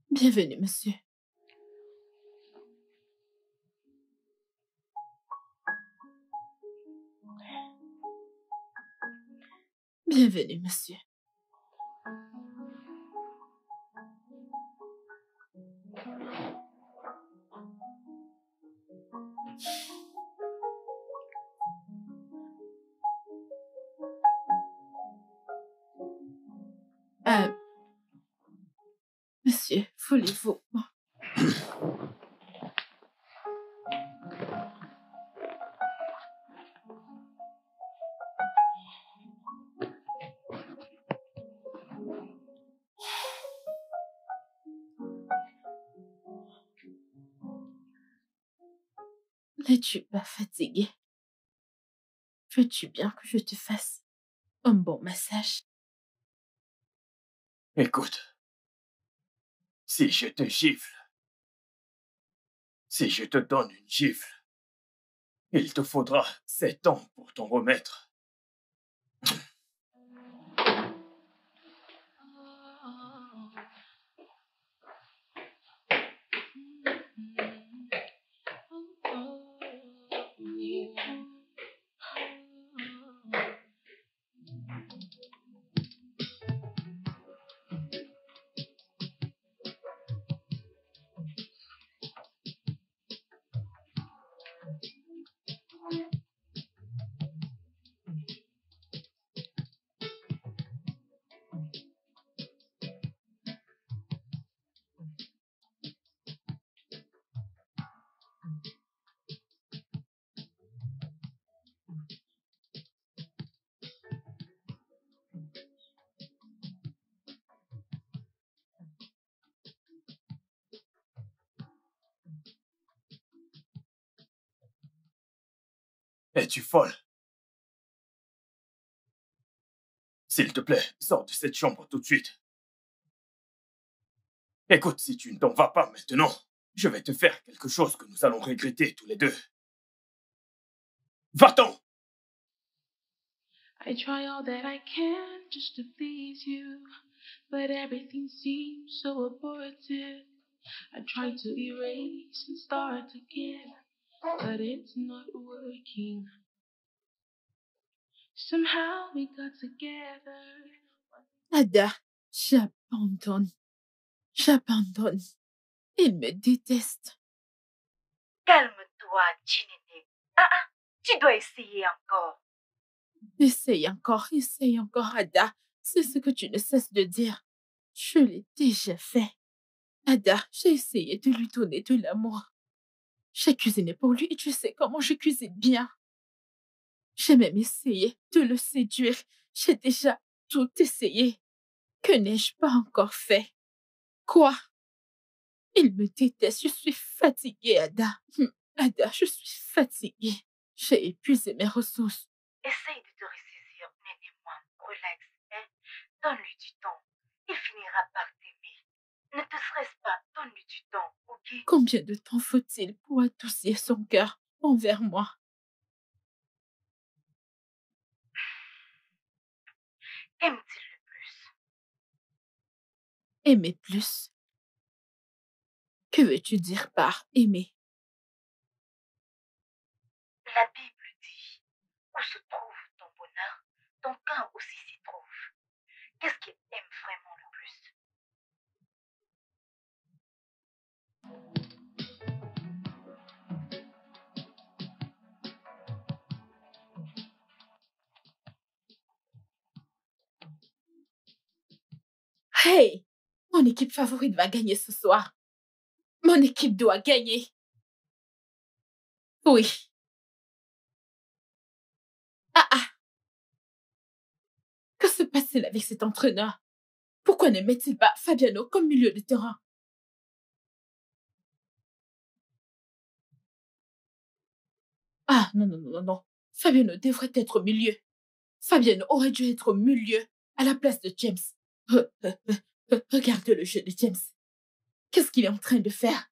Bienvenue, monsieur. Bienvenue, monsieur. Monsieur, voulez-vous... N'es-tu pas fatigué? Veux-tu bien que je te fasse un bon massage? Écoute, si je te gifle, si je te donne une gifle, il te faudra 7 ans pour t'en remettre. Es-tu folle? S'il te plaît, sors de cette chambre tout de suite. Écoute, si tu ne t'en vas pas maintenant, je vais te faire quelque chose que nous allons regretter tous les deux. Va-t'en! I try all that I can just to please you, but everything seems so abortive. I try to erase and start again, but it's not working. Somehow we got together. Ada, j'abandonne. J'abandonne. Il me déteste. Calme-toi, Chinene. Tu dois essayer encore. Essaye encore, Ada. C'est ce que tu ne cesses de dire. Je l'ai déjà fait. Ada, j'ai essayé de lui donner de l'amour. J'ai cuisiné pour lui et tu sais comment je cuisine bien. J'ai même essayé de le séduire. J'ai déjà tout essayé. Que n'ai-je pas encore fait? Quoi? Il me déteste. Je suis fatiguée, Ada. Ada, je suis fatiguée. J'ai épuisé mes ressources. Essaye de te ressaisir, Nénémoine. Relax, hein. Donne-lui du temps. Il finira par t'aimer. Ne te stresse pas, donne-lui du temps, ok? Combien de temps faut-il pour adoucir son cœur envers moi? Aime-t-il le plus? Aimer plus? Que veux-tu dire par aimer? La Bible dit, où se trouve ton bonheur, ton cœur aussi s'y trouve. Qu'est-ce qu'il aime vraiment le plus? Hey! Mon équipe favorite va gagner ce soir. Mon équipe doit gagner. Oui. Ah! Que se passe-t-il avec cet entraîneur? Pourquoi ne met-il pas Fabiano comme milieu de terrain? Ah, non. Fabiano devrait être au milieu. Fabiano aurait dû être au milieu à la place de James. Regarde le jeu de James. Qu'est-ce qu'il est en train de faire?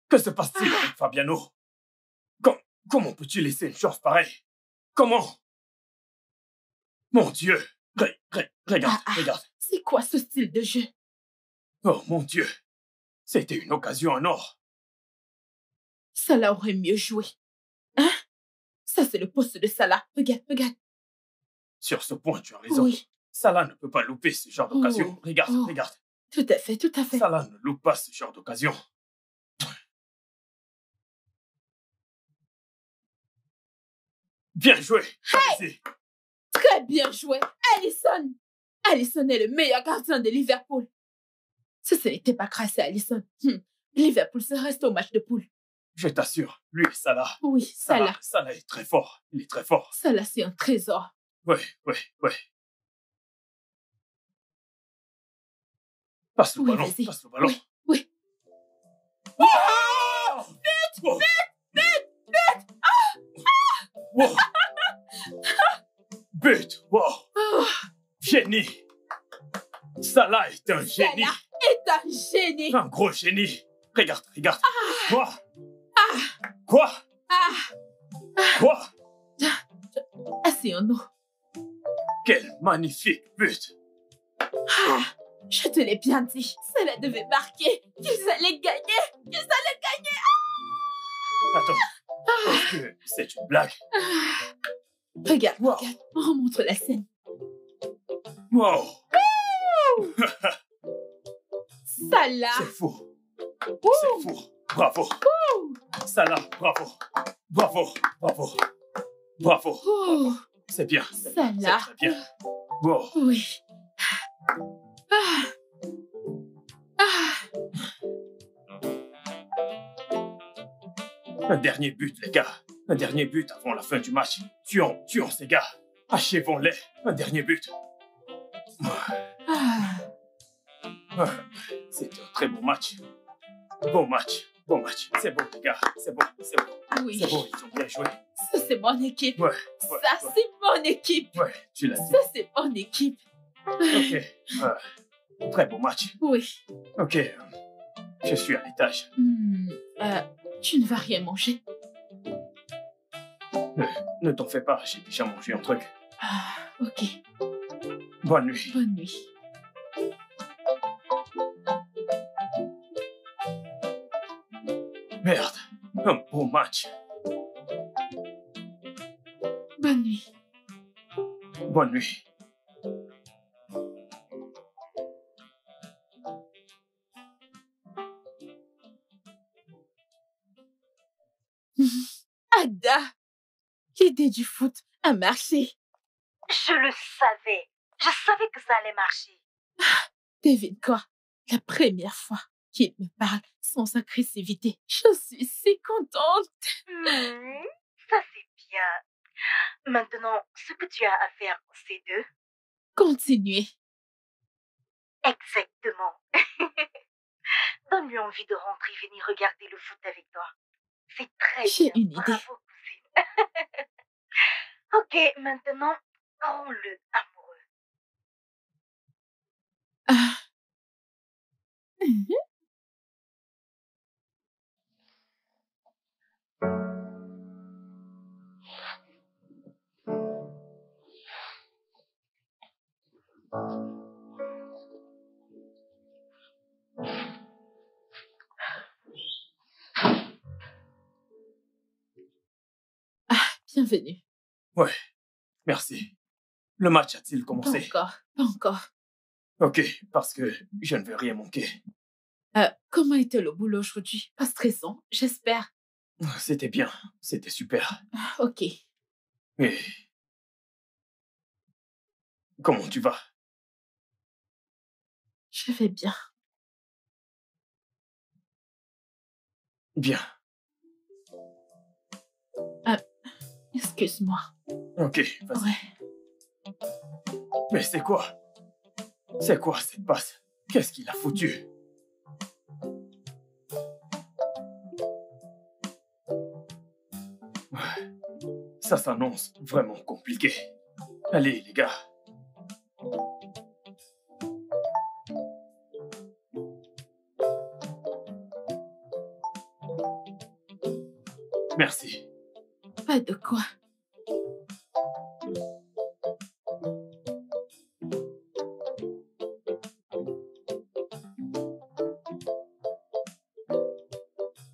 Que se passe-t-il avec Fabiano? Comment peux-tu laisser une chose pareille? Comment? Mon Dieu! Regarde. C'est quoi ce style de jeu? Oh mon Dieu! C'était une occasion en or. Salah aurait mieux joué. Hein? Ça, c'est le poste de Salah. Regarde. Sur ce point, tu as raison. Oui. Salah ne peut pas louper ce genre d'occasion. Regarde. Tout à fait. Salah ne loupe pas ce genre d'occasion. Bien joué. Hey! Très bien joué. Alisson est le meilleur gardien de Liverpool. Si ce n'était pas grâce à Alisson, Liverpool se reste au match de poule. Je t'assure, lui et Salah. Oui, Salah. Salah est très fort. Il est très fort. Salah, c'est un trésor. Ouais. Passe le ballon. Oui. Oh! But! Wow! Génie! Salah est un génie! Salah est un génie! Un gros génie! Regarde! Quoi? Asseyons-nous. Quel magnifique but! Je te l'ai bien dit. Cela devait marquer. Qu'ils allaient gagner. Attends. Est-ce que c'est une blague? Regarde. Remontre la scène. Wow! Salah! C'est fou! Bravo! Salah, bravo! C'est bien. Salah! C'est très bien. Wow! Oui. Un dernier but, les gars. Un dernier but avant la fin du match. Tuons ces gars. Achevons-les. Un dernier but. C'était un très bon match. Bon match. C'est bon, les gars. C'est bon. Oui. C'est bon, ils ont bien joué. Ça, c'est mon équipe. Ouais. C'est mon équipe. Ouais, tu l'as dit. Ça, c'est mon équipe. Ok. Très bon match. Oui. Ok. Je suis à l'étage. Tu ne vas rien manger? Ne t'en fais pas, j'ai déjà mangé un truc. Ok. Bonne nuit. Bonne nuit. Merde, un beau match. Bonne nuit. Bonne nuit. Ada, l'idée du foot a marché. Je le savais. Je savais que ça allait marcher. Devine quoi? La première fois qu'il me parle sans agressivité. Je suis si contente. Ça, c'est bien. Maintenant, ce que tu as à faire, c'est de Continuez. Exactement. Donne-lui envie de rentrer et venir regarder le foot avec toi. C'est très bien. J'ai une idée. Bravo, cousine. Ok, maintenant, rends-le amoureux. Ah. Mhm. Bienvenue. Ouais, merci. Le match a-t-il Pas commencé? encore, pas encore. Ok, parce que je ne veux rien manquer. Comment était le boulot aujourd'hui? Pas stressant, j'espère. C'était bien, c'était super. Ok. Et comment tu vas? Je vais bien. Bien. Excuse-moi. Ok, vas-y. Ouais. Mais c'est quoi? C'est quoi cette passe? Qu'est-ce qu'il a foutu? Ça s'annonce vraiment compliqué. Allez, les gars. Merci. Pas de quoi.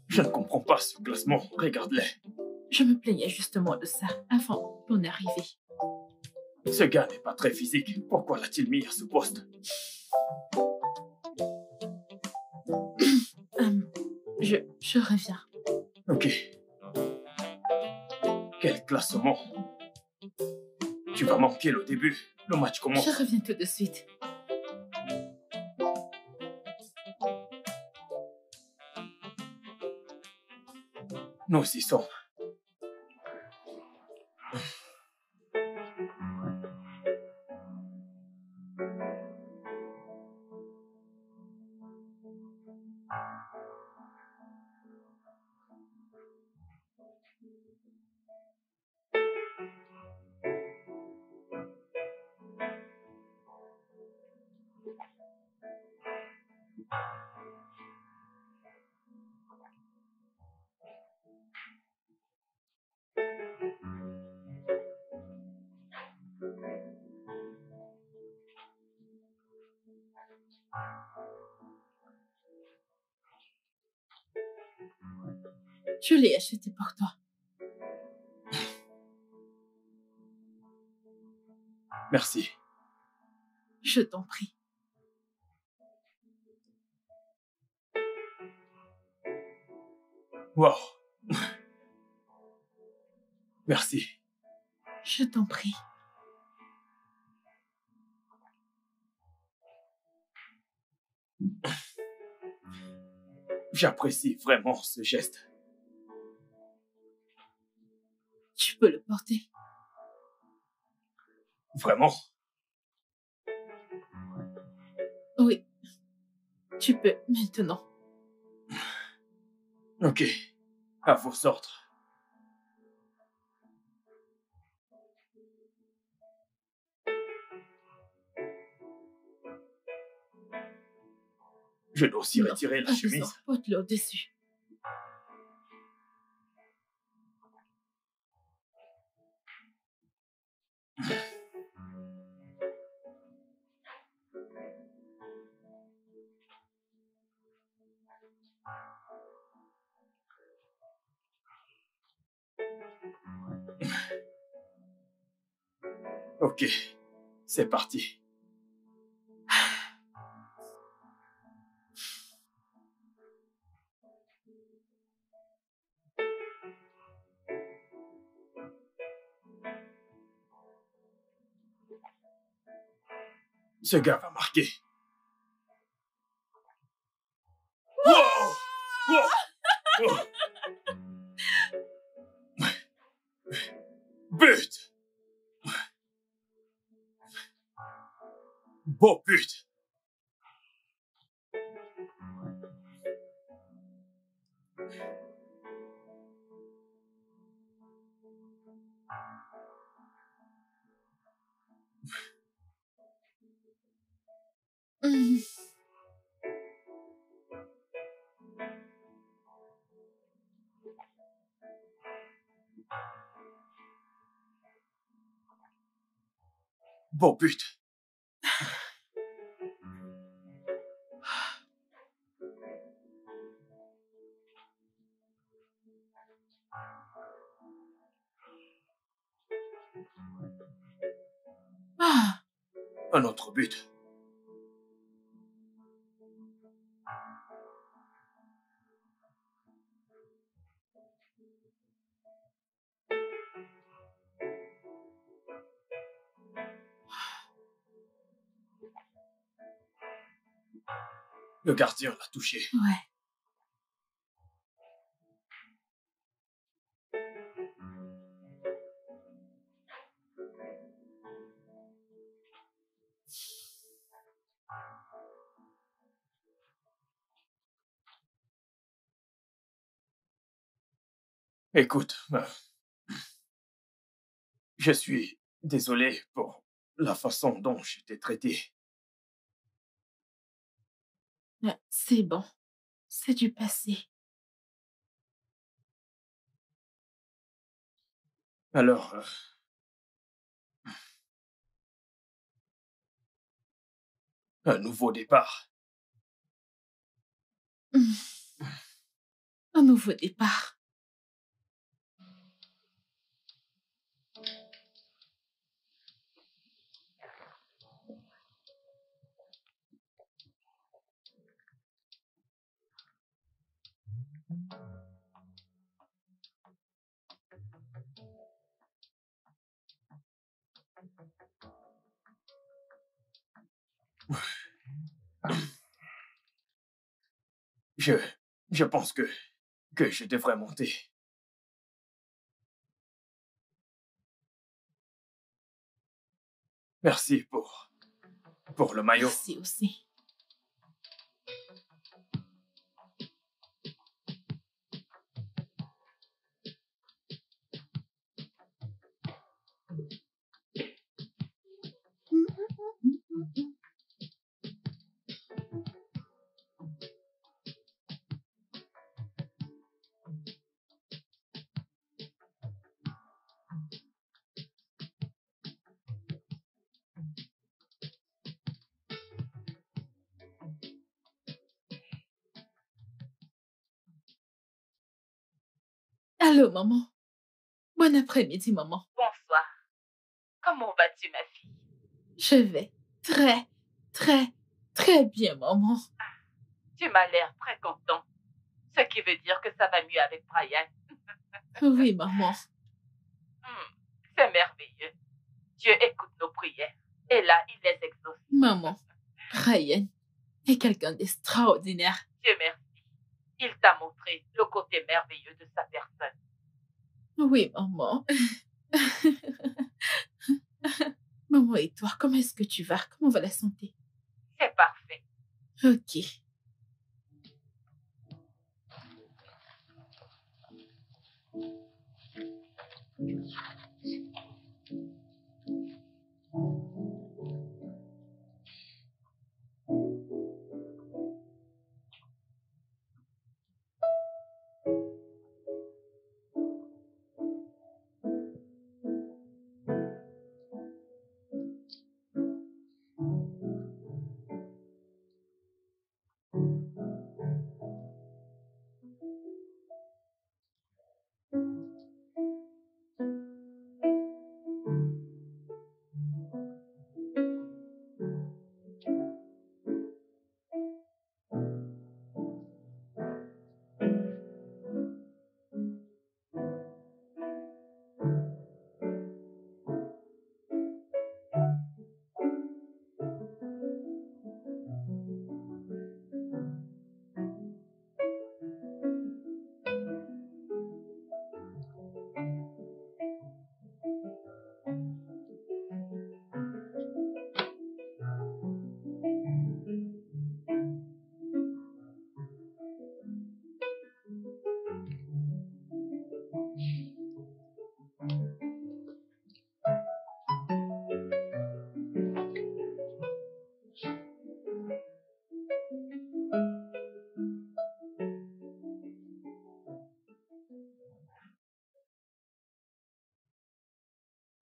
Je ne comprends pas ce classement. Regarde-les. Je me plaignais justement de ça avant ton arrivée. Ce gars n'est pas très physique. Pourquoi l'a-t-il mis à ce poste? Je reviens. Ok. Quel classement? Tu vas manquer le début. Le match commence. Je reviens tout de suite. Nous y sommes. Je l'ai acheté pour toi. Merci. Je t'en prie. Wow. Merci. Je t'en prie. J'apprécie vraiment ce geste. Tu peux le porter. Vraiment? Oui. Tu peux maintenant. Ok. À vos ordres. Je dois aussi Non, retirer la pas besoin. chemise. Porte-le au-dessus. Ok. C'est parti. Ce gars va marquer. Wow! Wow! Oh! But! Beau but. Beau but. Ah, Un autre but. Le gardien l'a touché. ouais. Écoute, je suis désolé pour la façon dont je t'ai traité. C'est bon. C'est du passé. Alors, un nouveau départ. Un nouveau départ. Je pense que je devrais monter. Merci pour le maillot. Merci aussi. Allô, maman. Bon après-midi, maman. Bonsoir. Comment vas-tu, ma fille? Je vais très, très, très bien, maman. Tu m'as l'air très content. Ce qui veut dire que ça va mieux avec Brian. Oui, maman. C'est merveilleux. Dieu écoute nos prières. Et là, il les exauce. Maman, Ryan est quelqu'un d'extraordinaire. Dieu merci. Il t'a montré le côté merveilleux de sa personne. Oui, maman. Maman, et toi, comment est-ce que tu vas? Comment va la santé? C'est parfait. Ok.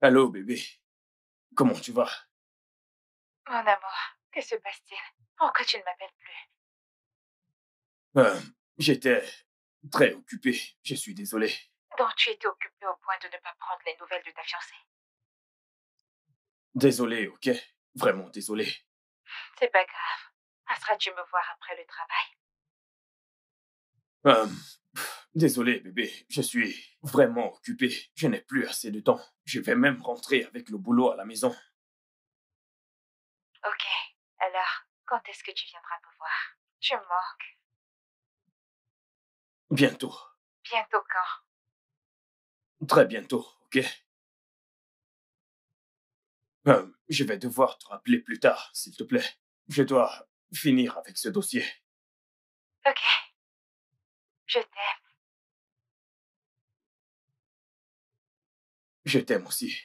Allô, bébé. Comment tu vas? Mon amour, que se passe-t-il? Pourquoi tu ne m'appelles plus? J'étais très occupé. Je suis désolé. Donc tu étais occupé au point de ne pas prendre les nouvelles de ta fiancée. Désolé, ok? Vraiment désolé. C'est pas grave. Passeras-tu me voir après le travail? Désolé, bébé. Je suis vraiment occupé. Je n'ai plus assez de temps. Je vais même rentrer avec le boulot à la maison. Ok. Alors, quand est-ce que tu viendras me voir? Tu me manques. Bientôt. Bientôt quand? Très bientôt, ok? Je vais devoir te rappeler plus tard, s'il te plaît. Je dois finir avec ce dossier. Ok. Je t'aime. Je t'aime aussi.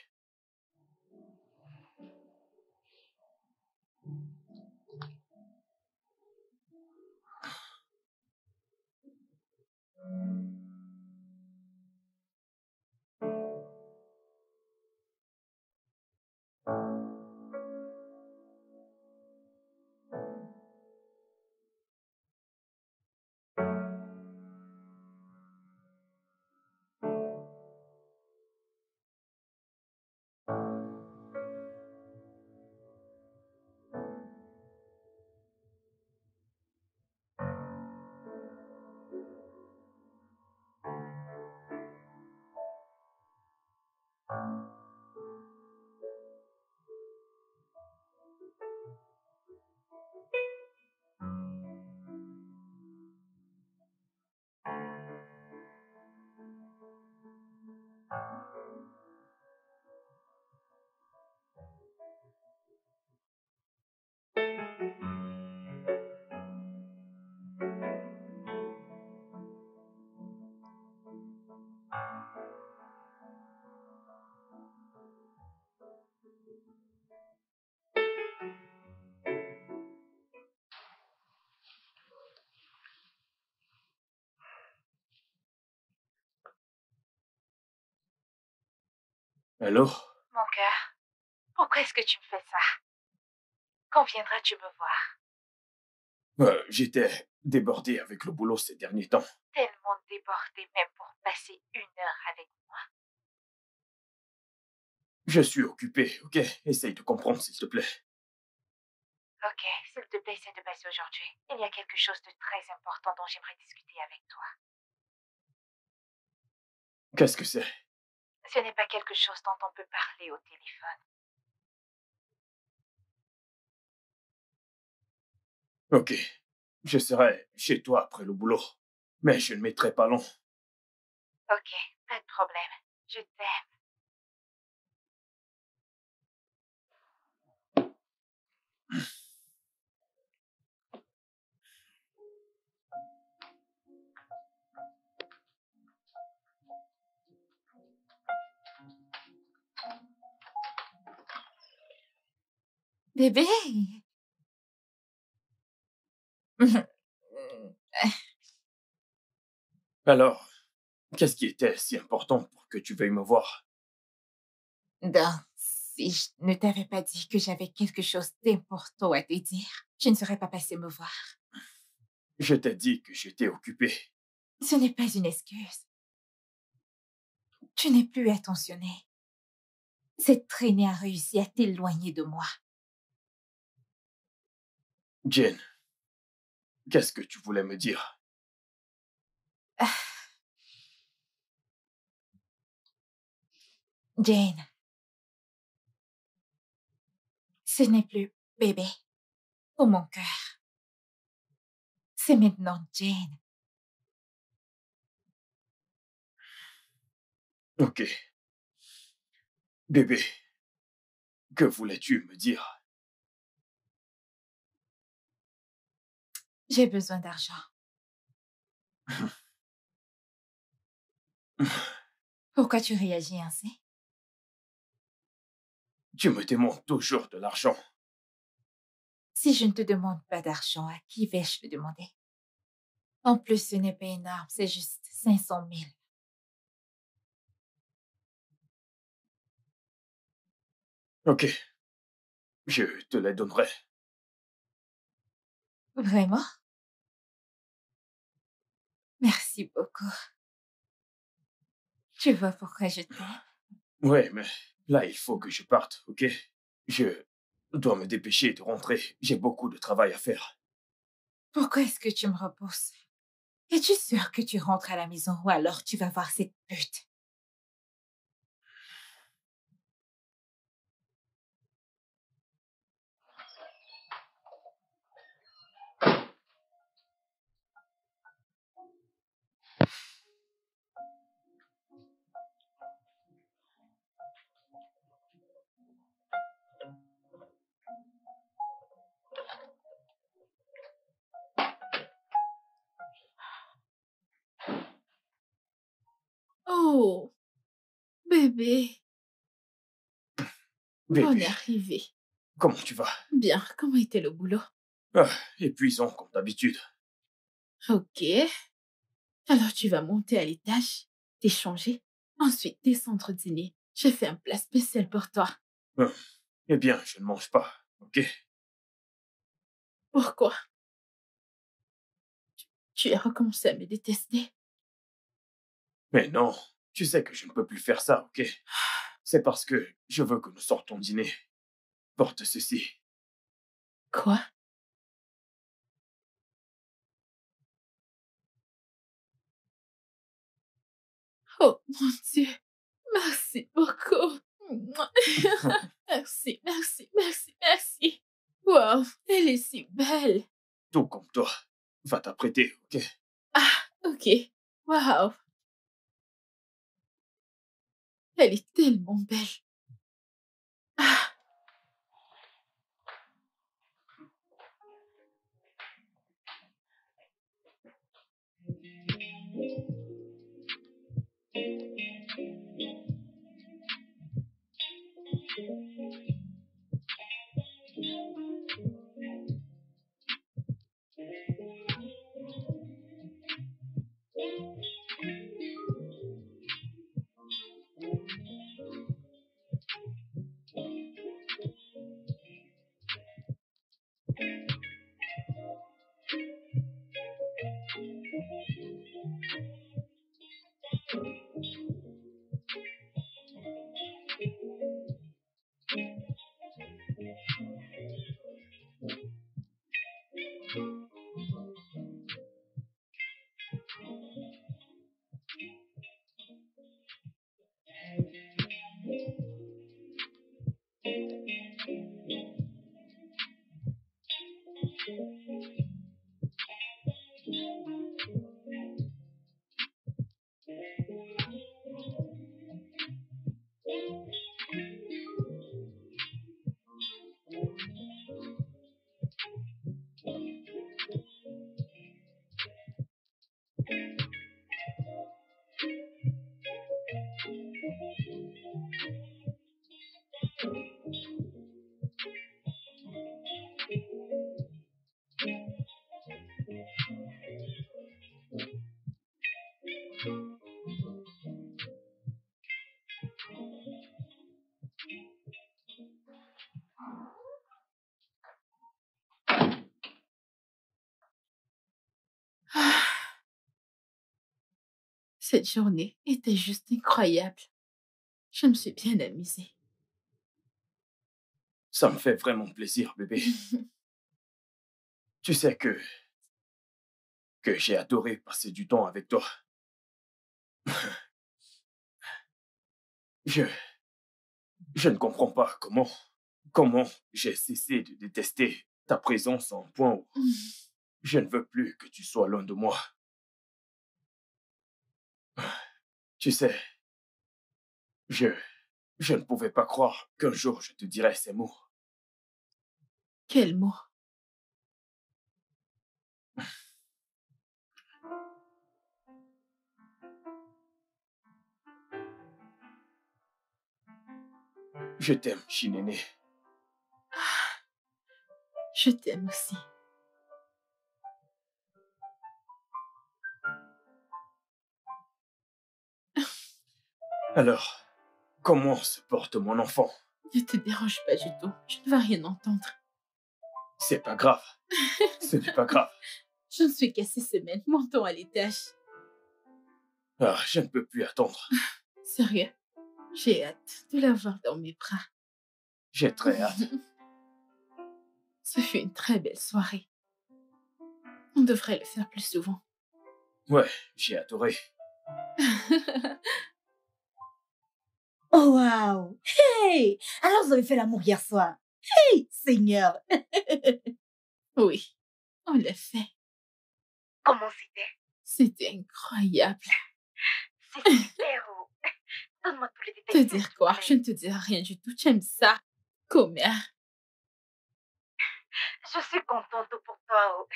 Allô? Mon cœur, pourquoi est-ce que tu me fais ça? Quand viendras-tu me voir? J'étais débordé avec le boulot ces derniers temps. Tellement débordé même pour passer 1 heure avec moi. Je suis occupé, ok? Essaye de comprendre, s'il te plaît. Ok, s'il te plaît, essaie de passer aujourd'hui. Il y a quelque chose de très important dont j'aimerais discuter avec toi. Qu'est-ce que c'est? Ce n'est pas quelque chose dont on peut parler au téléphone. Ok. Je serai chez toi après le boulot. Mais je ne mettrai pas long. Ok, pas de problème. Je t'aime. Bébé. Alors, qu'est-ce qui était si important pour que tu veuilles me voir? Donc, si je ne t'avais pas dit que j'avais quelque chose d'important à te dire, je ne serais pas passée me voir. Je t'ai dit que j'étais occupé. Ce n'est pas une excuse. Tu n'es plus attentionné. Cette traînée a réussi à t'éloigner de moi. Jane, qu'est-ce que tu voulais me dire? Jane, ce n'est plus bébé pour mon cœur. C'est maintenant Jane. Ok. Bébé, que voulais-tu me dire? J'ai besoin d'argent. Pourquoi tu réagis ainsi? Tu me demandes toujours de l'argent. Si je ne te demande pas d'argent, à qui vais-je le demander? En plus, ce n'est pas énorme, c'est juste 500 000. Ok, je te les donnerai. Vraiment? Merci beaucoup. Tu vois pourquoi je t'aime? Ouais, mais là, il faut que je parte, ok? Je dois me dépêcher de rentrer. J'ai beaucoup de travail à faire. Pourquoi est-ce que tu me repousses? Es-tu sûr que tu rentres à la maison ou alors tu vas voir cette pute? Oh, bébé, on Bébé, est arrivé. comment tu vas? Bien, comment était le boulot? Ah, épuisant comme d'habitude. Ok. Alors tu vas monter à l'étage, t'échanger, ensuite descendre dîner. J'ai fait un plat spécial pour toi. Eh bien, je ne mange pas, ok? Pourquoi? Tu as recommencé à me détester. Mais non, tu sais que je ne peux plus faire ça, ok? C'est parce que je veux que nous sortons dîner. Porte ceci. Quoi? Oh mon Dieu, merci beaucoup. Merci, merci, merci, merci. Wow, elle est si belle. Tout comme toi. Va t'apprêter, ok? Ah, ok. Wow, elle est tellement belle. Ah, ah. Cette journée était juste incroyable. Je me suis bien amusée. Ça me fait vraiment plaisir, bébé. Tu sais que j'ai adoré passer du temps avec toi. Je ne comprends pas comment j'ai cessé de détester ta présence à un point où je ne veux plus que tu sois loin de moi. Tu sais, je ne pouvais pas croire qu'un jour je te dirais ces mots. Quel mot? Je t'aime, Chinéné. Je t'aime aussi. Alors, comment se porte mon enfant? Ne te dérange pas du tout. Je ne vais rien entendre. C'est pas grave. Ce n'est pas grave. Je ne suis qu'à 6 semaines. Montons à l'étage. Ah, je ne peux plus attendre. Sérieux, j'ai hâte de l'avoir dans mes bras. J'ai très hâte. Ce fut une très belle soirée. On devrait le faire plus souvent. Ouais, j'ai adoré. Oh, waouh! Hey! Alors, vous avez fait l'amour hier soir. Hey, Seigneur! Oui, on l'a fait. Comment c'était? C'était incroyable. C'est super. Donne-moi tous les Te détails. dire quoi? Je ne te dirai rien du tout. J'aime ça. Commère. Je suis contente pour toi.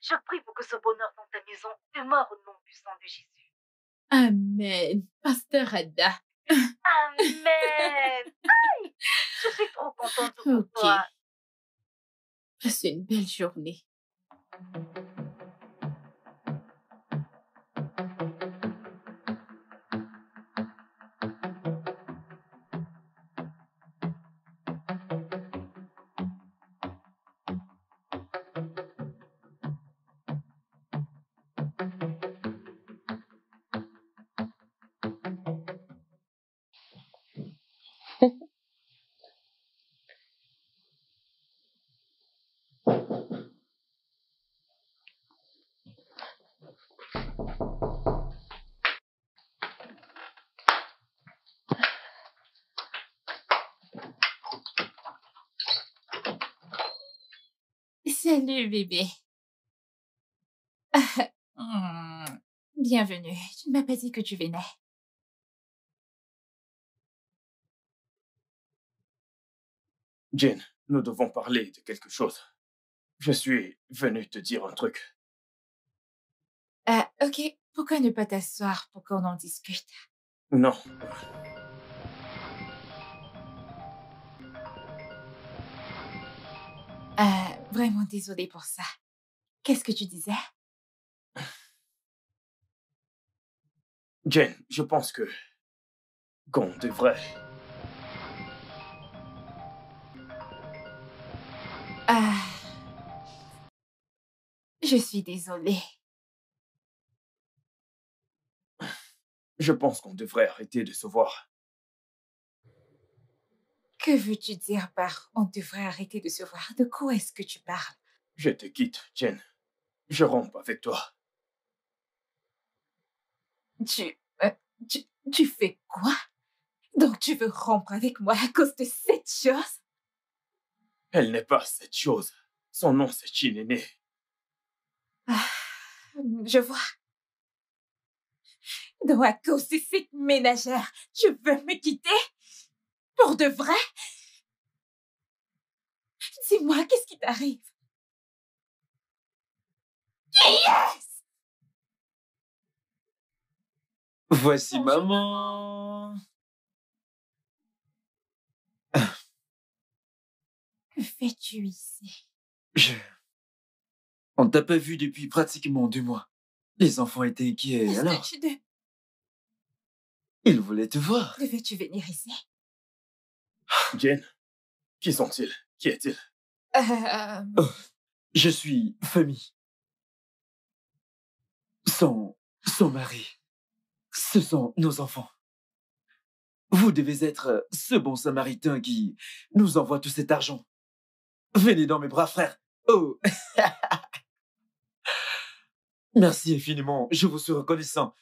Je prie pour que ce bonheur dans ta maison demeure au nom puissant de Jésus. Amen. Pasteur Ada. Amen. Aïe, je suis trop contente pour Ok. toi. Passe une belle journée. Salut, bébé. Bienvenue. Tu ne m'as pas dit que tu venais. Jane, nous devons parler de quelque chose. Je suis venu te dire un truc. Ok. Pourquoi ne pas t'asseoir pour qu'on en discute? Non. Vraiment désolée pour ça. Qu'est-ce que tu disais? Jane, je pense qu'on devrait... Je suis désolée. Je pense qu'on devrait arrêter de se voir. Que veux-tu dire par on devrait arrêter de se voir? De quoi est-ce que tu parles? Je te quitte, Jane. Je romps avec toi. Tu fais quoi? Donc tu veux rompre avec moi à cause de cette chose? Elle n'est pas cette chose. Son nom, c'est Chinene. Je vois. Donc à cause de cette ménagère, tu veux me quitter? Pour de vrai? Dis-moi, qu'est-ce qui t'arrive? Yes! Voici Bonjour, maman. Que fais-tu ici? On t'a pas vu depuis pratiquement 2 mois. Les enfants étaient inquiets, Est-ce alors que tu ils voulaient te voir. devais-tu venir ici? Jane, qui sont-ils? Qui est-il? Oh, je suis famille. Son mari. Ce sont nos enfants. Vous devez être ce bon samaritain qui nous envoie tout cet argent. Venez dans mes bras, frère. Oh. Merci infiniment. Je vous suis reconnaissant.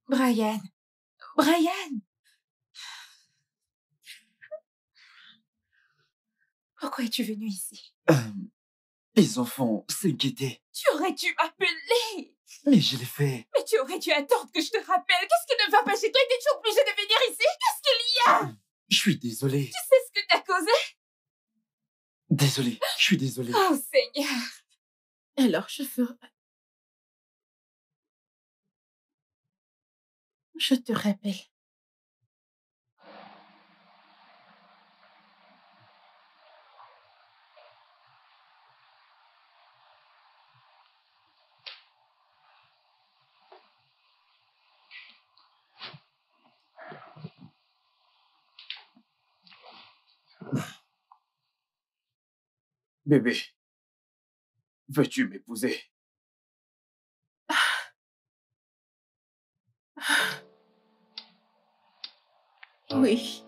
Brian. Brian! Pourquoi es-tu venu ici? Les enfants s'inquiétaient. Tu aurais dû m'appeler! Mais je l'ai fait. Mais tu aurais dû attendre que je te rappelle. Qu'est-ce qui ne va pas chez toi? Étais-tu obligé de venir ici? Qu'est-ce qu'il y a? Je suis désolé. Tu sais ce que t'as causé? Désolé. Je suis désolé. Oh Seigneur! Alors, je ferai... Je te rappelle. Bébé, veux-tu m'épouser? Oui.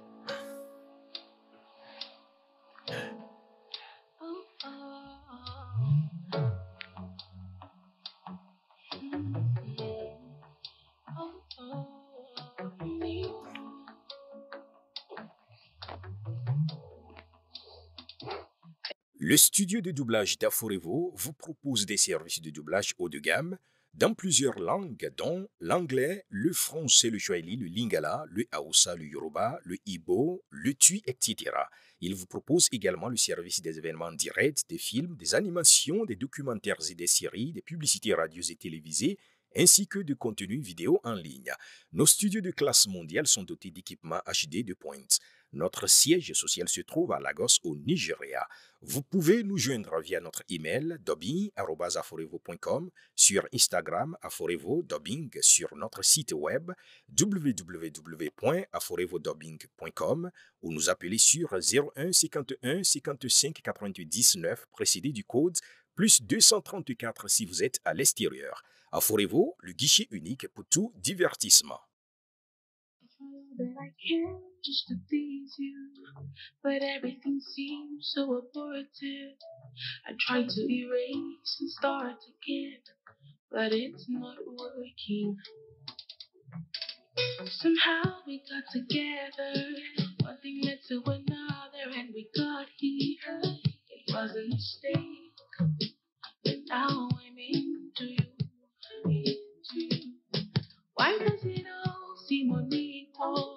Le studio de doublage d'Aforevo vous propose des services de doublage haut de gamme dans plusieurs langues, dont l'anglais, le français, le swahili, le lingala, le hausa, le yoruba, le ibo, le tui, etc. Il vous propose également le service des événements directs, des films, des animations, des documentaires et des séries, des publicités radios et télévisées, ainsi que de contenus vidéo en ligne. Nos studios de classe mondiale sont dotés d'équipements HD de pointe. Notre siège social se trouve à Lagos, au Nigeria. Vous pouvez nous joindre via notre email dubbing@aforevo.com, sur Instagram Aforevo Dubbing, sur notre site web www.aforevodubbing.com ou nous appeler sur 01 51 55 99 précédé du code plus 234 si vous êtes à l'extérieur. Aforevo, le guichet unique pour tout divertissement. That I can just to please you, but everything seems so abortive. I try to erase and start again, but it's not working. Somehow we got together, one thing led to another, and we got here. It was a mistake, but now I'm into you. Why does it all seem unequal?